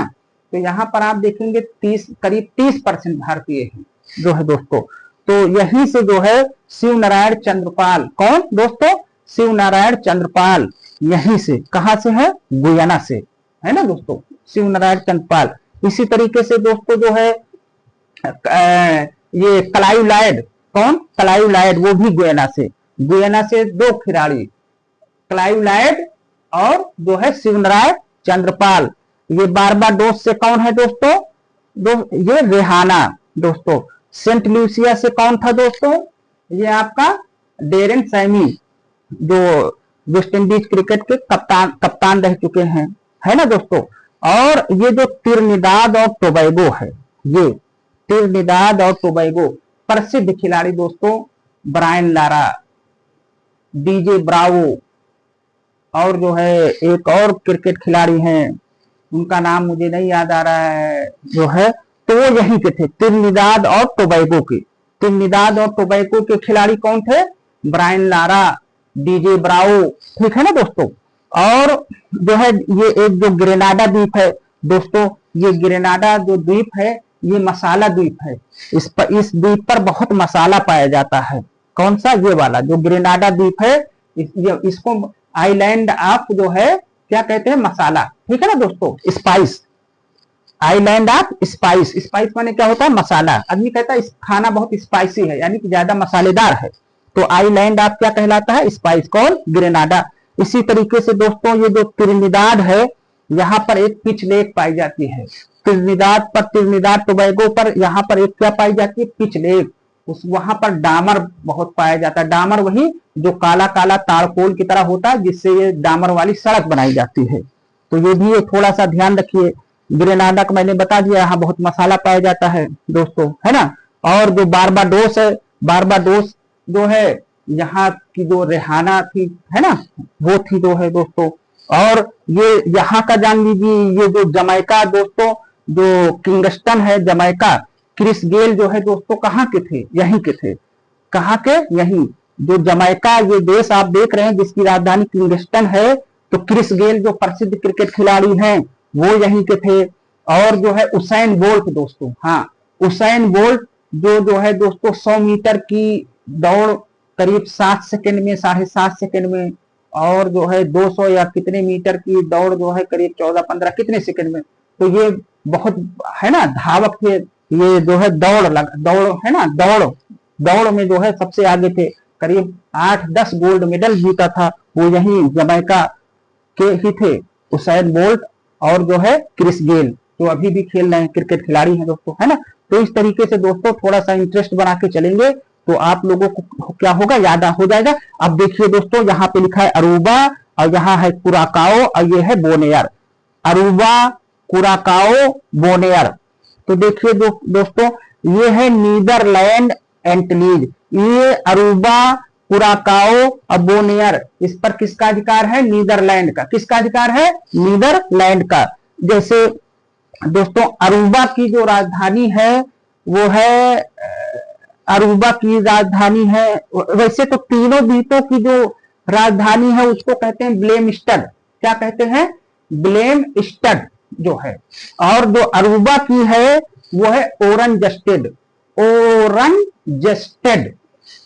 तो यहाँ पर आप देखेंगे करीब 30% भारतीय है जो है दोस्तों। तो यहीं से जो है शिव नारायण चंद्रपाल, कौन दोस्तों, शिव नारायण चंद्रपाल, यहीं से, कहां से है, गुयाना से, है ना दोस्तों, शिव नारायण चंद्रपाल। इसी तरीके से दोस्तों जो है ये क्लाइव लायड, कौन, क्लाइव लायड, वो भी गुयाना से 2 खिलाड़ी, क्लाइव लायड और जो है शिव नारायण चंद्रपाल। ये बारबाडोस से कौन है दोस्तों, ये रेहाना दोस्तों। सेंट लूसिया से कौन था दोस्तों, ये आपका डेरेन सैमी, जो वेस्ट इंडीज क्रिकेट के कप्तान रह चुके हैं, है ना दोस्तों। और ये जो त्रिनिदाद और टोबैगो है, ये त्रिनिदाद और टोबैगो प्रसिद्ध खिलाड़ी दोस्तों ब्रायन लारा, डीजे ब्रावो, और जो है एक और क्रिकेट खिलाड़ी हैं, उनका नाम मुझे नहीं याद आ रहा है जो है, तो वो यहीं के थे, त्रिनिदाद और टोबैगो के। त्रिनिदाद और टोबैगो के खिलाड़ी कौन थे, ब्रायन लारा, डीजे ब्रावो, ठीक है ना दोस्तों। और जो है ये एक जो ग्रेनाडा द्वीप है दोस्तों, ये ग्रेनाडा जो द्वीप है ये मसाला द्वीप है। इस द्वीप पर बहुत मसाला पाया जाता है। कौन सा, ये वाला जो ग्रेनाडा द्वीप है, इसको आइलैंड ऑफ जो है क्या कहते हैं, मसाला, ठीक है ना दोस्तों, spice, island of spice. Spice माने क्या होता है, मसाला। आदमी कहता है इस खाना बहुत स्पाइसी है, यानी कि ज्यादा मसालेदार है। तो आइलैंड ऑफ क्या कहलाता है, स्पाइस, कौन, ग्रेनाडा। इसी तरीके से दोस्तों ये जो त्रिनिदाद है, यहाँ पर एक पिच लेक पाई जाती है। त्रिनिदाद टोबैगो पर यहाँ पर एक क्या पाई जाती है, पिच लेक। वहां पर डामर बहुत पाया जाता है। डामर वही जो काला काला तारकोल की तरह होता है, जिससे ये डामर वाली सड़क बनाई जाती है। तो ये भी थोड़ा सा ध्यान रखिए। ग्रेनाडा का मैंने बता दिया, यहाँ बहुत मसाला पाया जाता है दोस्तों, है ना। और जो बारबाडोस है, बारबाडोस जो है यहाँ की जो रेहाना थी, है ना, वो थी जो है दोस्तों। और ये यहाँ का जान लीजिए, ये जो जमैका दोस्तों, जो किंगस्टन है जमैका, क्रिस गेल जो है दोस्तों कहाँ के थे, यहीं के थे। कहाँ के, यहीं जो जमैका ये देश आप देख रहे हैं जिसकी राजधानी किंगस्टन है, तो क्रिस गेल जो प्रसिद्ध क्रिकेट खिलाड़ी हैं वो यहीं के थे। और जो है उसैन बोल्ट दोस्तों, हाँ उसैन बोल्ट जो है दोस्तों 100 मीटर की दौड़ करीब 7 सेकंड में, 7.5 सेकंड में और जो है 200 या कितने मीटर की दौड़ जो है करीब 14-15 कितने सेकंड में। तो ये बहुत है ना धावक थे, ये जो है दौड़ है ना, दौड़ में जो है सबसे आगे थे, करीब 8-10 गोल्ड मेडल जीता था वो यही जमैका के ही थे, उसैन बोल्ट और जो है क्रिस गेल, जो अभी भी खेल रहे हैं, क्रिकेट खिलाड़ी हैं दोस्तों, है ना। तो इस तरीके से दोस्तों थोड़ा सा इंटरेस्ट बना के चलेंगे तो आप लोगों को क्या होगा, याद हो जाएगा। अब देखिए दोस्तों यहाँ पे लिखा है अरूबा और यहाँ है कुराकाओ और ये है बोनेयर, अरूबा कुराकाओ बोनेयर। तो देखिए दोस्तों ये है नीदरलैंड एंटीलीज, ये अरूबा कुराकाओ और बोनेयर, इस पर किसका अधिकार है, नीदरलैंड का। किसका अधिकार है, नीदरलैंड का। जैसे दोस्तों अरूबा की जो राजधानी है वो है, अरूबा की राजधानी है, वैसे तो तीनों द्वीपों की जो राजधानी है उसको कहते हैं ब्लेमस्टड। क्या कहते हैं, ब्लेमस्टड जो है। और जो अरूबा की है वो है ओरनजस्टेड, ओरनजस्टेड,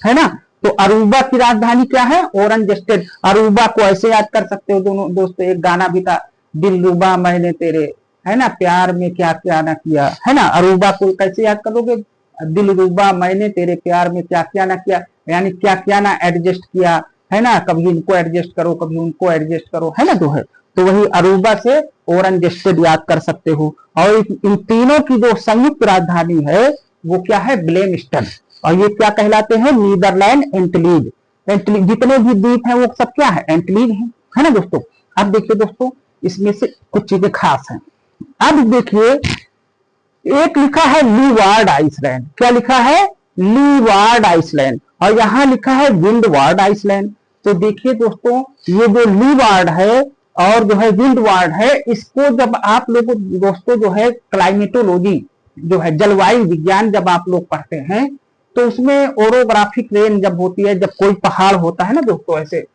है ना। तो अरूबा की राजधानी क्या है, ओरनजस्टेड। अरूबा को ऐसे याद कर सकते हो दोनों दोस्तों, एक गाना भी था, दिलरुबा मैंने तेरे, है ना, प्यार में क्या क्या ना किया, है ना। अरूबा को कैसे याद करोगे, दिलरुबा मैंने तेरे प्यार में क्या क्या ना किया, यानी क्या क्या ना एडजस्ट किया, है ना, कभी इनको एडजस्ट करो कभी उनको एडजस्ट करो, है ना। जो है तो वही अरूबा से ओरनजस्टेड याद कर सकते हो। और इन तीनों की जो संयुक्त राजधानी है वो क्या है, ब्लेमस्टड। और ये क्या कहलाते हैं, नीदरलैंड एंटीलीज। जितने भी द्वीप हैं वो सब क्या है, एंटीलीज है ना दोस्तों। अब देखिए दोस्तों इसमें से कुछ चीजें खास हैं। अब देखिए एक लिखा है लीवार्ड आइसलैंड, क्या लिखा है, लीवार्ड आइसलैंड, और यहां लिखा है विंडवार्ड आइसलैंड। तो देखिए दोस्तों ये जो लीवार्ड है और जो है विंडवार्ड है, इसको जब आप लोग दोस्तों जो है क्लाइमेटोलॉजी जो है जलवायु विज्ञान जब आप लोग पढ़ते हैं तो उसमें ओरोग्राफिक रेंज जब होती है, जब कोई पहाड़ होता है ना दोस्तों, ऐसे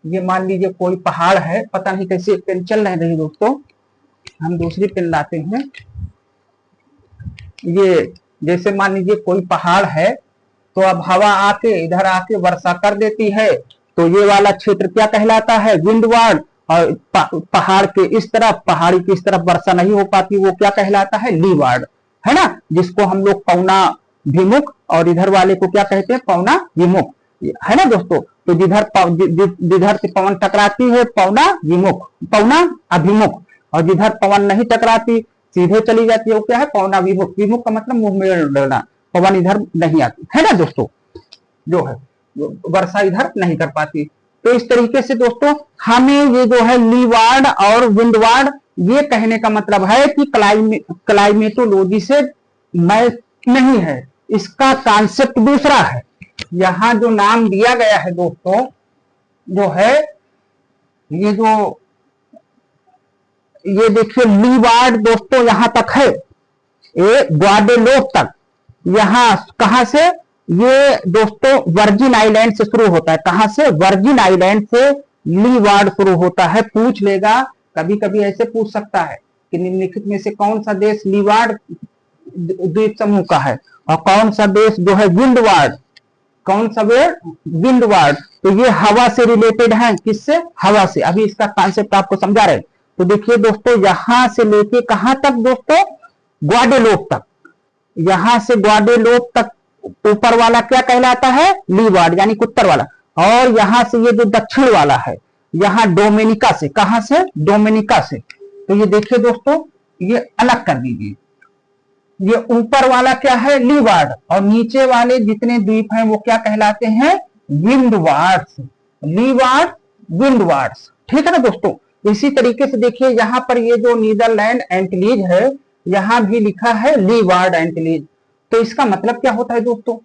ये मान लीजिए कोई पहाड़ है, पता नहीं कैसे पेन चल रहे दोस्तों, हम दूसरी पेन लाते हैं। ये जैसे मान लीजिए कोई पहाड़ है तो अब हवा आके इधर आके वर्षा कर देती है, तो ये वाला क्षेत्र क्या कहलाता है, विंडवार्ड। और पहाड़ के इस तरफ, पहाड़ी की इस तरफ वर्षा नहीं हो पाती, वो क्या कहलाता है, लीवार्ड, है ना। जिसको हम लोग पौना विमुख और इधर वाले को क्या कहते हैं, पौना विमुख, है ना दोस्तों। तो जिधर से पवन टकराती है पौना विमुख, पौना अभिमुख, और जिधर पवन नहीं टकराती सीधे चली जाती है वो क्या है, पौना विमुख। विमुख का मतलब मुंह में डलना, पवन इधर नहीं आती, है ना दोस्तों, जो है वर्षा इधर नहीं कर पाती। तो इस तरीके से दोस्तों हमें ये जो है लीवार्ड और विंडवार्ड, ये कहने का मतलब है कि क्लाइमेटोलॉजी से मैच नहीं है, इसका कॉन्सेप्ट दूसरा है। यहां जो नाम दिया गया है दोस्तों जो है ये जो, ये देखिए लीवार्ड दोस्तों यहां तक है, ये ग्वाडेलोप तक, यहां कहां से, ये दोस्तों वर्जिन आइलैंड से शुरू होता है। कहां से, वर्जिन आइलैंड से लीवार्ड शुरू होता है। पूछ लेगा, कभी कभी ऐसे पूछ सकता है कि निम्नलिखित में से कौन सा देश लीवार्ड द्वीप समूह का है और कौन सा देश जो है विंडवार्ड, कौन सा विंडवार्ड। तो ये हवा से रिलेटेड है, किससे, हवा से। अभी इसका कॉन्सेप्ट आपको समझा रहे। तो देखिए दोस्तों यहां से लेके कहां तक दोस्तों, ग्वाडेलोप तक, यहां से ग्वाडेलोप तक ऊपर वाला क्या कहलाता है, लीवार्ड यानी उत्तर वाला। और यहां से ये जो दक्षिण वाला है, यहां डोमिनिका से, कहां से, डोमिनिका से। तो ये देखिए दोस्तों ये अलग कर दीजिए, ये ऊपर वाला क्या है, लीवार्ड, और नीचे वाले जितने द्वीप हैं वो क्या कहलाते हैं, विंडवार्ड्स, लीवार्ड विंडवार्ड्स, ठीक है ना दोस्तों। इसी तरीके से देखिए यहां पर ये जो नीदरलैंड एंटीलीज है, यहां भी लिखा है लीवार्ड एंटीलीज। तो इसका मतलब क्या होता है दोस्तों,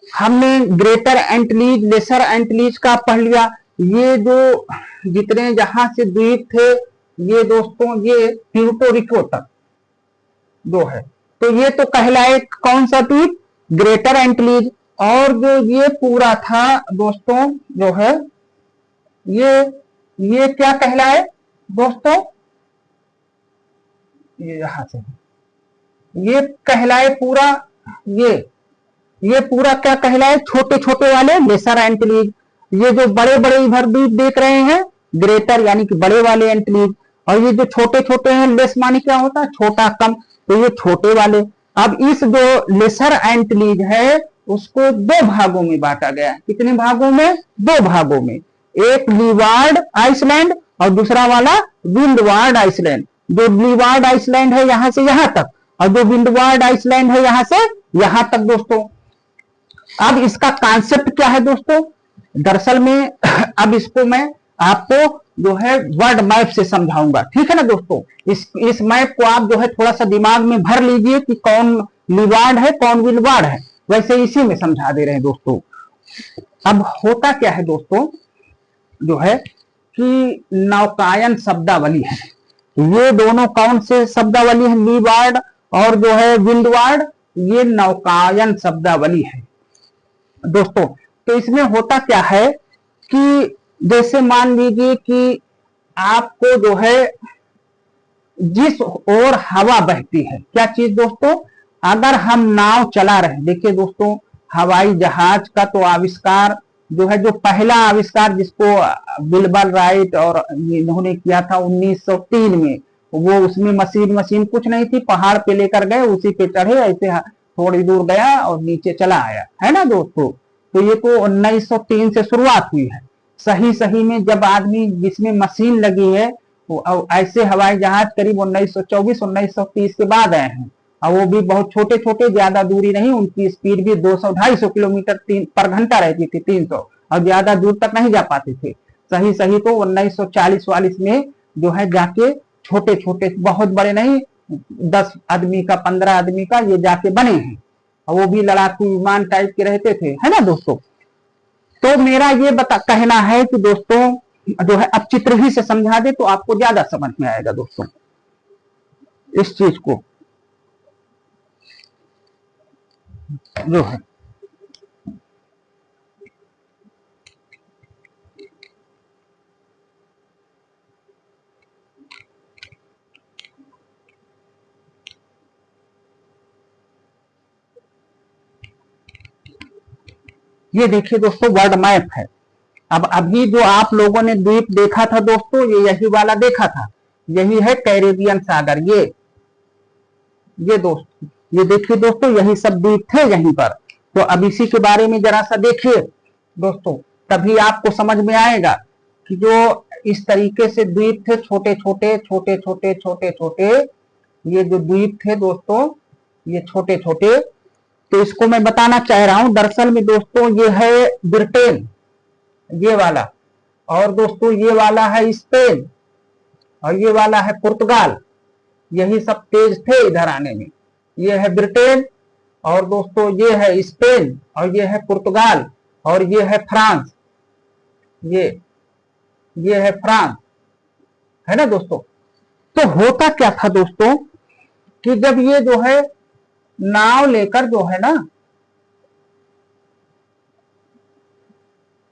हमने ग्रेटर एंटीलीज लेसर एंटीलीज का पढ़ लिया। ये जो जितने जहां से द्वीप थे ये दोस्तों ये प्यूर्टो रिको तक जो है, तो ये तो कहलाए कौन सा द्वीप, ग्रेटर एंटीलीज। और जो ये पूरा था दोस्तों जो है ये क्या कहलाए दोस्तों, ये यहां से ये कहलाए पूरा, ये पूरा क्या कहलाए, छोटे छोटे वाले लेसर एंटीलीज। ये जो बड़े बड़े इधर द्वीप देख रहे हैं, ग्रेटर यानी कि बड़े वाले एंटीलीज, और ये जो छोटे छोटे हैं, लेस मानी क्या होता है, छोटा कम, तो ये छोटे वाले। अब इस जो लेसर एंटीलीज है उसको दो भागों में बांटा गया है। कितने भागों में? दो भागों में। एक लीवार्ड आइसलैंड और दूसरा वाला विंडवार्ड आइसलैंड। जो लीवार्ड आइसलैंड है यहां से यहां तक, और जो विंडवार्ड आइसलैंड है यहां से यहां तक दोस्तों। अब इसका कॉन्सेप्ट क्या है दोस्तों? दरअसल में अब इसको मैं आपको जो है वर्ड मैप से समझाऊंगा, ठीक है ना दोस्तों। इस मैप को आप जो है थोड़ा सा दिमाग में भर लीजिए कि कौन लीवार्ड है कौन विंडवार्ड है, वैसे इसी में समझा दे रहे हैं दोस्तों। अब होता क्या है दोस्तों, जो है कि नौकायन शब्दावली है, ये दोनों कौन से शब्दावली है, लीवार्ड और जो है विंडवार्ड, ये नौकायन शब्दावली है दोस्तों। तो इसमें होता क्या है कि जैसे मान लीजिए कि आपको जो है जिस ओर हवा बहती है, क्या चीज दोस्तों, अगर हम नाव चला रहे हैं, देखिए दोस्तों हवाई जहाज का तो आविष्कार जो है, जो पहला आविष्कार जिसको विल्बर राइट और इन्होंने किया था 1903 में, वो उसमें मशीन कुछ नहीं थी, पहाड़ पे लेकर गए, उसी पे चढ़े, ऐसे थोड़ी दूर गया और नीचे चला आया, है ना दोस्तों। तो ये तो 1903 से शुरुआत हुई है। सही में जब आदमी जिसमें मशीन लगी है, ऐसे हवाई जहाज करीब 1924-1930 के बाद आए हैं, और वो भी बहुत छोटे छोटे, ज्यादा दूरी नहीं, उनकी स्पीड भी 200-250 किलोमीटर पर घंटा रहती थी, 300, और ज्यादा दूर तक नहीं जा पाते थे। सही तो 1940-40 में जो है जाके छोटे छोटे, बहुत बड़े नहीं, 10 आदमी का 15 आदमी का ये जाके बने हैं, और वो भी लड़ाकू विमान टाइप के रहते थे, है ना दोस्तों। तो मेरा ये कहना है कि दोस्तों जो है, अब चित्र ही से समझा दे तो आपको ज्यादा समझ में आएगा दोस्तों इस चीज को, जो है ये देखिए दोस्तों वर्ल्ड मैप है। अब अभी जो आप लोगों ने द्वीप देखा था दोस्तों, ये यही वाला देखा था, यही है कैरेबियन सागर। ये दोस्तों, ये देखिए दोस्तों, यही सब द्वीप थे यहीं पर। तो अब इसी के बारे में जरा सा देखिए दोस्तों, तभी आपको समझ में आएगा कि जो इस तरीके से द्वीप थे, छोटे छोटे ये जो द्वीप थे दोस्तों, ये छोटे छोटे, तो इसको मैं बताना चाह रहा हूं। दरअसल में दोस्तों ये है ब्रिटेन, ये वाला, और दोस्तों ये वाला है स्पेन, और ये वाला है पुर्तगाल। यही सब तेज थे इधर आने में। ये है ब्रिटेन, और दोस्तों ये है स्पेन, और ये है पुर्तगाल, और ये है फ्रांस। ये है फ्रांस, है ना दोस्तों। तो होता क्या था दोस्तों कि जब ये जो है नाव लेकर जो है ना,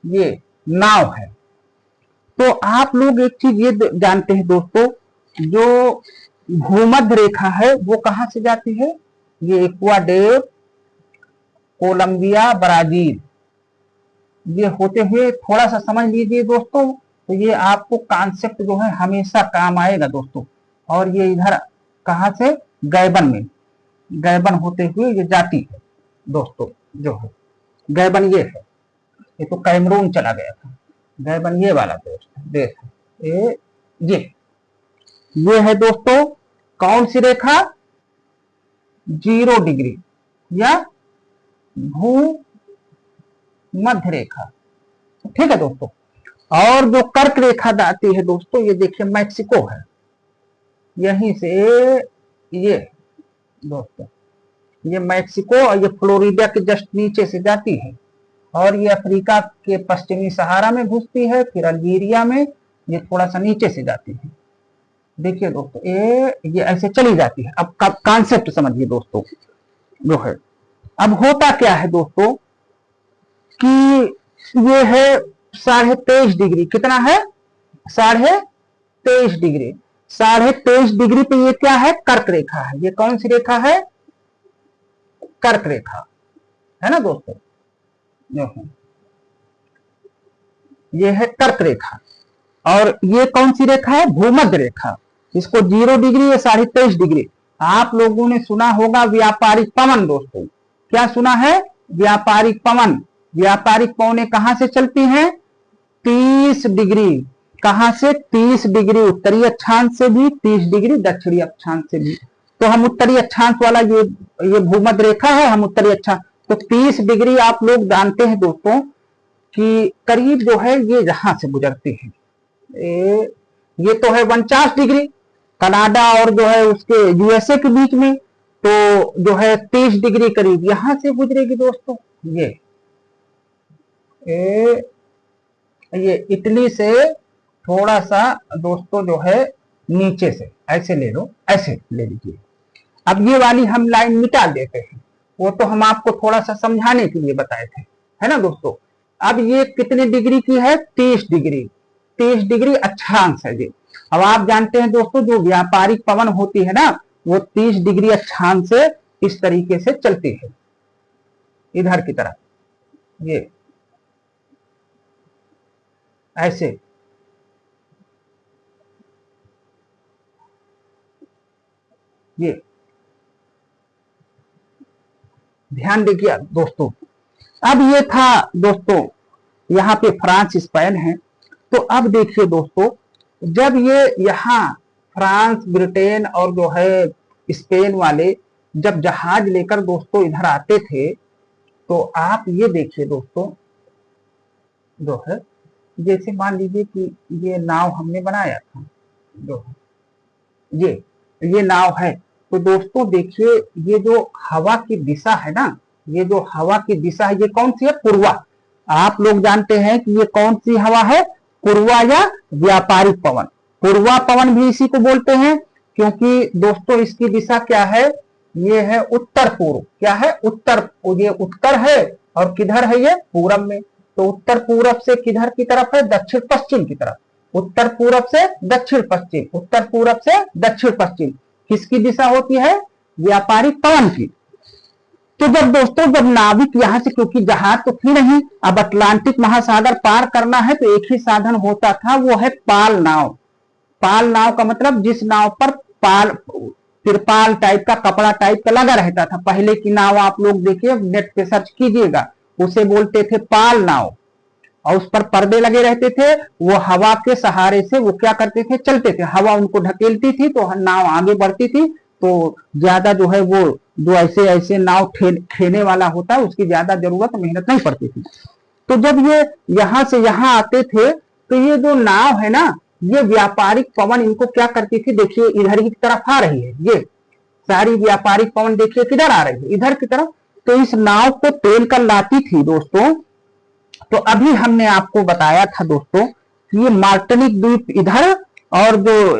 ये नाव है, तो आप लोग एक चीज ये जानते हैं दोस्तों, जो भूमध्य रेखा है वो कहां से जाती है, ये इक्वाडोर, कोलंबिया, ब्राजील, ये होते हुए थोड़ा सा समझ लीजिए दोस्तों, तो ये आपको कॉन्सेप्ट जो है हमेशा काम आएगा दोस्तों। और ये इधर कहां से, गैबन होते हुए ये जाती है दोस्तों, जो है गैबन ये है, ये तो कैमरून चला गया था, गैबन ये वाला देश है, ये है दोस्तों कौन सी रेखा, 0 डिग्री या भू मध्य रेखा, ठीक है दोस्तों। और जो कर्क रेखा आती है दोस्तों, ये देखिए मैक्सिको है, यहीं से ये दोस्तों, ये मैक्सिको और ये फ्लोरिडा के जस्ट नीचे से जाती है, और ये अफ्रीका के पश्चिमी सहारा में घुसती है, फिर अल्जीरिया में ये थोड़ा सा नीचे से जाती है। देखिए दोस्तों ये ऐसे चली जाती है। अब कॉन्सेप्ट समझिए दोस्तों, जो है अब होता क्या है दोस्तों कि ये है 23.5 डिग्री, कितना है, 23.5 डिग्री, 23.5 डिग्री पे ये क्या है, कर्क रेखा है। ये कौन सी रेखा है, कर्क रेखा, है ना दोस्तों, जो है ये है कर्क रेखा, और ये कौन सी रेखा है? भूमध्य रेखा। इसको 0 डिग्री या 23.5 डिग्री। आप लोगों ने सुना होगा व्यापारिक पवन दोस्तों। क्या सुना है? व्यापारिक पवन। व्यापारिक पवनें कहां से चलती हैं? 30 डिग्री। कहां से? 30 डिग्री उत्तरी अक्षांश से भी, 30 डिग्री दक्षिणी अक्षांश से भी। तो हम उत्तरी अक्षांश वाला ये भूमध्य रेखा है, हम उत्तरी अक्षांश। तो 30 डिग्री आप लोग जानते हैं दोस्तों कि करीब जो है ये यहां से गुजरती है। ये तो है 49 डिग्री कनाडा और जो है उसके यूएसए के बीच में। तो जो है 30 डिग्री करीब यहां से गुजरेगी दोस्तों। ये इटली से थोड़ा सा दोस्तों जो है नीचे से ऐसे ले लो, ऐसे ले लीजिए। अब ये वाली हम लाइन मिटा देते हैं, वो तो हम आपको थोड़ा सा समझाने के लिए बताए थे, है ना दोस्तों। अब ये कितने डिग्री की है? 30 डिग्री। 30 डिग्री अक्षांश है ये। अब आप जानते हैं दोस्तों जो व्यापारिक पवन होती है ना, वो 30 डिग्री अक्षांश से इस तरीके से चलती है इधर की तरफ, ये ऐसे। ये ध्यान देखिए दोस्तों। अब ये था दोस्तों, यहाँ पे फ्रांस स्पेन है। तो अब देखिए दोस्तों, जब ये यहाँ फ्रांस ब्रिटेन और जो है स्पेन वाले जब जहाज लेकर दोस्तों इधर आते थे, तो आप ये देखिए दोस्तों जो है, जैसे मान लीजिए कि ये नाव हमने बनाया था, जो ये नाव है। तो दोस्तों देखिए ये जो हवा की दिशा है ना, ये जो हवा की दिशा है ये कौन सी है? पूर्वा। आप लोग जानते हैं कि ये कौन सी हवा है? पूर्वा या व्यापारिक पवन। पूर्वा पवन भी इसी को बोलते हैं, क्योंकि दोस्तों इसकी दिशा क्या है? ये है उत्तर पूर्व। क्या है? उत्तर। ये उत्तर है और किधर है? ये पूरब में। तो उत्तर पूरब से किधर की तरफ है? दक्षिण पश्चिम की तरफ। उत्तर पूरब से दक्षिण पश्चिम, उत्तर पूरब से दक्षिण पश्चिम। किसकी दिशा होती है? व्यापारिक पवन की। तो जब दोस्तों जब नाविक यहां से, क्योंकि जहाज तो थी नहीं, अब अटलांटिक महासागर पार करना है, तो एक ही साधन होता था, वो है पाल नाव। पाल नाव का मतलब जिस नाव पर पाल, तिरपाल टाइप का, कपड़ा टाइप का लगा रहता था। पहले की नाव आप लोग देखिए, नेट पे सर्च कीजिएगा, उसे बोलते थे पाल नाव। और उस पर पर्दे लगे रहते थे, वो हवा के सहारे से वो क्या करते थे? चलते थे। हवा उनको ढकेलती थी तो नाव आगे बढ़ती थी। तो ज्यादा जो है वो जो ऐसे ऐसे नाव खेने वाला होता है, उसकी ज्यादा जरूरत, मेहनत नहीं पड़ती थी। तो जब ये यहां से यहां आते थे, तो ये जो नाव है ना, ये व्यापारिक पवन इनको क्या करती थी? देखिए इधर की तरफ आ रही है, ये सारी व्यापारिक पवन देखिए किधर आ रही है? इधर की तरफ। तो इस नाव को तेल कर लाती थी दोस्तों। तो अभी हमने आपको बताया था दोस्तों कि ये मार्टिनिक द्वीप इधर, और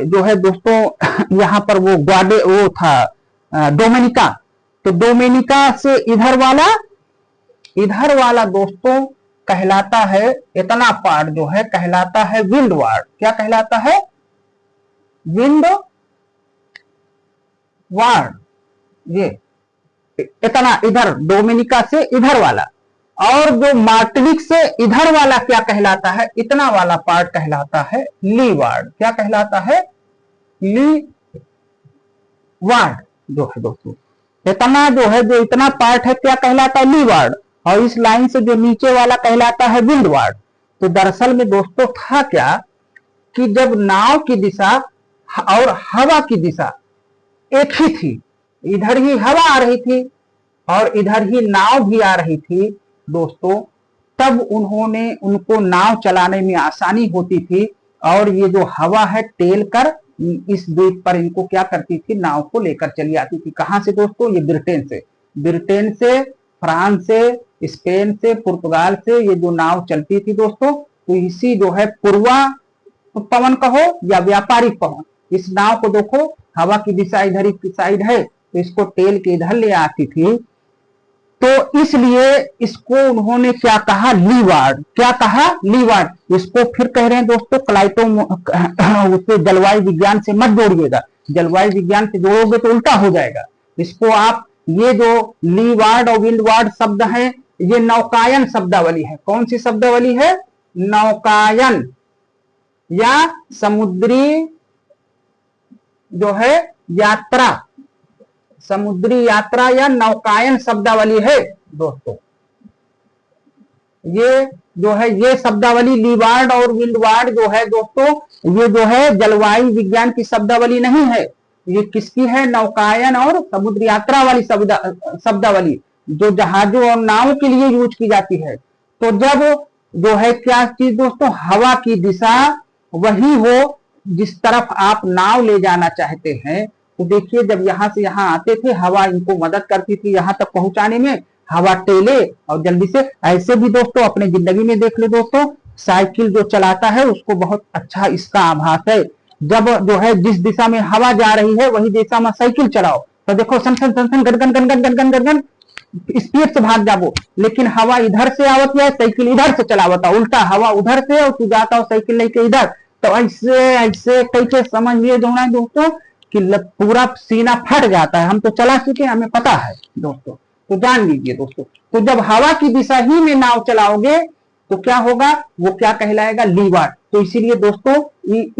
जो है दोस्तों यहाँ पर वो वो था डोमिनिका। तो डोमिनिका से इधर वाला दोस्तों कहलाता है, इतना पार्ट जो है कहलाता है विंडवार्ड। क्या कहलाता है? विंडवार्ड। ये इतना इधर डोमिनिका से इधर वाला, और जो मार्टिनिक से इधर वाला क्या कहलाता है? इतना वाला पार्ट कहलाता है लीवार्ड। क्या कहलाता है? लीवार्ड जो है दोस्तों, इतना जो है, जो इतना पार्ट है क्या कहलाता है? लीवार्ड। और इस लाइन से जो नीचे वाला कहलाता है विंडवार्ड। तो दरअसल में दोस्तों था क्या कि जब नाव की दिशा और हवा की दिशा एक ही थी, इधर ही हवा आ रही थी और इधर ही नाव भी आ रही थी दोस्तों, तब उनको नाव चलाने में आसानी होती थी। और ये जो हवा है टेल कर इस द्वीप पर इनको क्या करती थी? नाव को लेकर चली आती थी। कहां से दोस्तों? ये ब्रिटेन से, फ्रांस से, स्पेन से, पुर्तगाल से ये जो नाव चलती थी दोस्तों, तो इसी जो है पूर्वा पवन कहो या व्यापारिक पवन, इस नाव को देखो हवा की दिशा इधर की साइड है, तो इसको टेल के इधर ले आती थी। तो इसलिए इसको उन्होंने क्या कहा? लीवार्ड। क्या कहा? लीवार्ड। इसको फिर कह रहे हैं दोस्तों क्लाइटो, उससे जलवायु विज्ञान से मत जोड़िएगा, जलवायु विज्ञान से जोड़ोगे तो उल्टा हो जाएगा। इसको आप, ये जो लीवार्ड और विंडवार्ड शब्द है, ये नौकायन शब्दावली है। कौन सी शब्दावली है? नौकायन या समुद्री जो है यात्रा, समुद्री यात्रा या नौकायन शब्दावली है दोस्तों। ये जो है ये शब्दावली लीवार्ड और विंडवार्ड जो है दोस्तों, ये जो है जलवायु विज्ञान की शब्दावली नहीं है, ये किसकी है? नौकायन और समुद्र यात्रा वाली शब्दावली जो जहाजों और नावों के लिए यूज की जाती है। तो जब जो है क्या चीज दोस्तों, हवा की दिशा वही हो जिस तरफ आप नाव ले जाना चाहते हैं। तो देखिए जब यहां से यहां आते थे, हवा इनको मदद करती थी यहां तक पहुंचाने में, हवा टेले और जल्दी से। ऐसे भी दोस्तों अपने जिंदगी में देख ले दोस्तों, साइकिल जो चलाता है उसको बहुत अच्छा इसका आभास है। जब जो है जिस दिशा में हवा जा रही है वही दिशा में साइकिल चलाओ तो देखो सन सन सन सन गनगन गनगन गनगन गनगन स्पीड से भाग जाओ। लेकिन हवा इधर से आवत है, साइकिल इधर से चलावता, उल्टा हवा उधर से और तू जाता हो साइकिल लेके इधर। तो ऐसे ऐसे कैसे समझिए जो है दोस्तों कि पूरा सीना फट जाता है। हम तो चला चुके हैं, हमें पता है दोस्तों, तो जान लीजिए दोस्तों। तो जब हवा की दिशा ही में नाव चलाओगे तो क्या होगा? वो क्या कहलाएगा? लीवार्ड। तो इसीलिए दोस्तों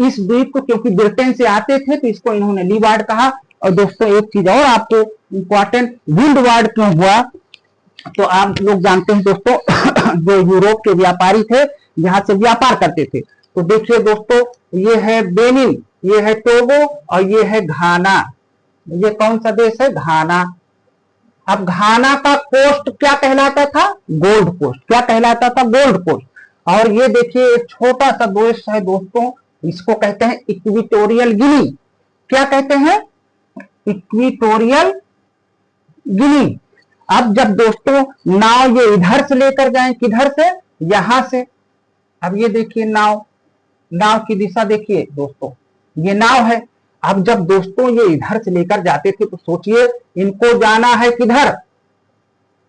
इस द्वीप को क्योंकि ब्रिटेन से आते थे तो इसको इन्होंने लीवार्ड कहा। और दोस्तों एक चीज और आपको इंपॉर्टेंट, विंडवार्ड क्यों हुआ? तो आप लोग जानते हैं दोस्तों जो यूरोप के व्यापारी थे जहां से व्यापार करते थे। तो देखिए दोस्तों ये है बेनिन, ये है टोगो और ये है घाना। ये कौन सा देश है? घाना। अब घाना का कोस्ट क्या कहलाता था? Gold coast. क्या कहलाता था? Gold coast. और ये देखिए एक छोटा सा देश है दोस्तों, इसको कहते हैं इक्वेटोरियल गिनी। क्या कहते हैं? Equatorial Guinea. अब जब दोस्तों नाव ये इधर से लेकर जाएं, किधर से? यहां से। अब ये देखिए नाव, नाव की दिशा देखिए दोस्तों, ये नाव है। अब जब दोस्तों ये इधर से लेकर जाते थे तो सोचिए इनको जाना है किधर?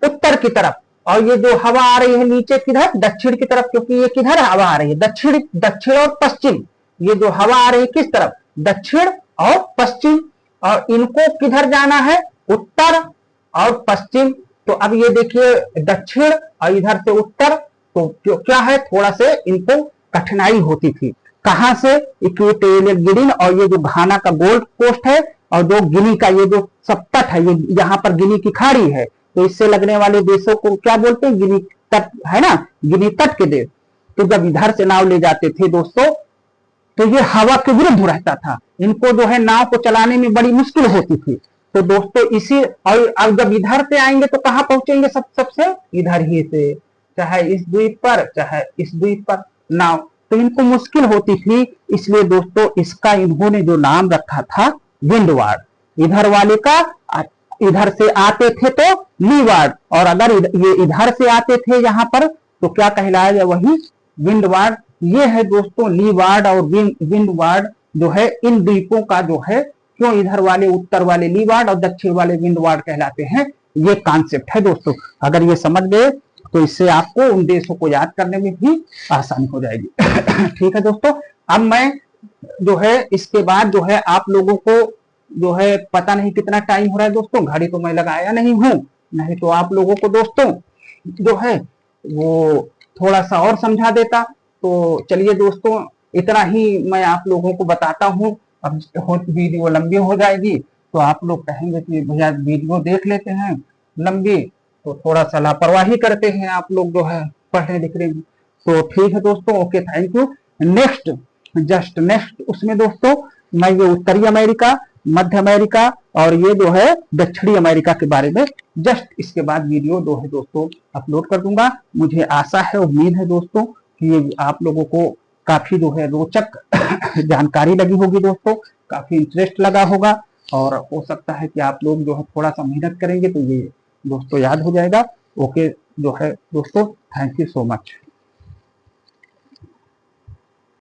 उत्तर की तरफ। और ये जो हवा आ रही है नीचे किधर? दक्षिण की तरफ, क्योंकि ये किधर हवा आ रही है? दक्षिण, दक्षिण और पश्चिम। ये जो हवा आ रही है किस तरफ? दक्षिण और पश्चिम। और इनको किधर जाना है? उत्तर और पश्चिम। तो अब ये देखिए दक्षिण और इधर से उत्तर, तो क्या है? थोड़ा से इनको कठिनाई होती थी। कहां से? इक्वेटोरियल गिनी और ये जो घाना का गोल्ड कोस्ट है और जो गिनी का ये जो सब तट है, ये यहाँ पर गिनी की खाड़ी है, तो इससे लगने वाले देशों को क्या बोलते हैं? गिनी तट है ना, गिनी तट के देश। तो जब इधर से नाव ले जाते थे दोस्तों तो ये हवा के विरुद्ध रहता था, इनको जो है नाव को चलाने में बड़ी मुश्किल होती थी। तो दोस्तों इसी, और अब जब इधर से आएंगे तो कहां पहुंचेंगे? सबसे इधर ही से, चाहे इस द्वीप पर चाहे इस द्वीप पर नाव, तो इनको मुश्किल होती थी। इसलिए दोस्तों इसका इन्होंने जो नाम रखा था विंडवार्ड। इधर वाले का इधर से आते थे तो लीवार्ड, और अगर ये इधर से आते थे यहाँ पर तो क्या कहलाएगा? वही विंडवार्ड। ये है दोस्तों लीवार्ड और विंडवार्ड जो है इन द्वीपों का जो है, क्यों इधर वाले उत्तर वाले लीवार्ड और दक्षिण वाले विंडवार्ड कहलाते हैं, ये कॉन्सेप्ट है दोस्तों। अगर ये समझ गए तो इससे आपको उन देशों को याद करने में भी आसानी हो जाएगी। ठीक है दोस्तों, अब मैं जो है इसके बाद जो है आप लोगों को जो है, पता नहीं कितना टाइम हो रहा है दोस्तों, घड़ी तो मैं लगाया नहीं हूं, नहीं तो आप लोगों को दोस्तों जो है वो थोड़ा सा और समझा देता। तो चलिए दोस्तों इतना ही मैं आप लोगों को बताता हूं। अब वीडियो लंबी हो जाएगी तो आप लोग कहेंगे कि भैया वीडियो देख लेते हैं लंबी, तो थोड़ा सा लापरवाही करते हैं आप लोग जो है पढ़ने लिखने में। तो ठीक है दोस्तों, okay, thank you. Next, just next उसमें दोस्तों मैं ये उत्तरी अमेरिका, मध्य अमेरिका और ये जो है दक्षिणी अमेरिका के बारे में जस्ट इसके बाद वीडियो जो है दोस्तों अपलोड कर दूंगा। मुझे आशा है, उम्मीद है दोस्तों कि ये आप लोगों को काफी जो है रोचक जानकारी लगी होगी दोस्तों, काफी इंटरेस्ट लगा होगा, और हो सकता है कि आप लोग जो है थोड़ा सा मेहनत करेंगे तो ये दोस्तों याद हो जाएगा। ओके जो है दोस्तों, थैंक यू सो मच।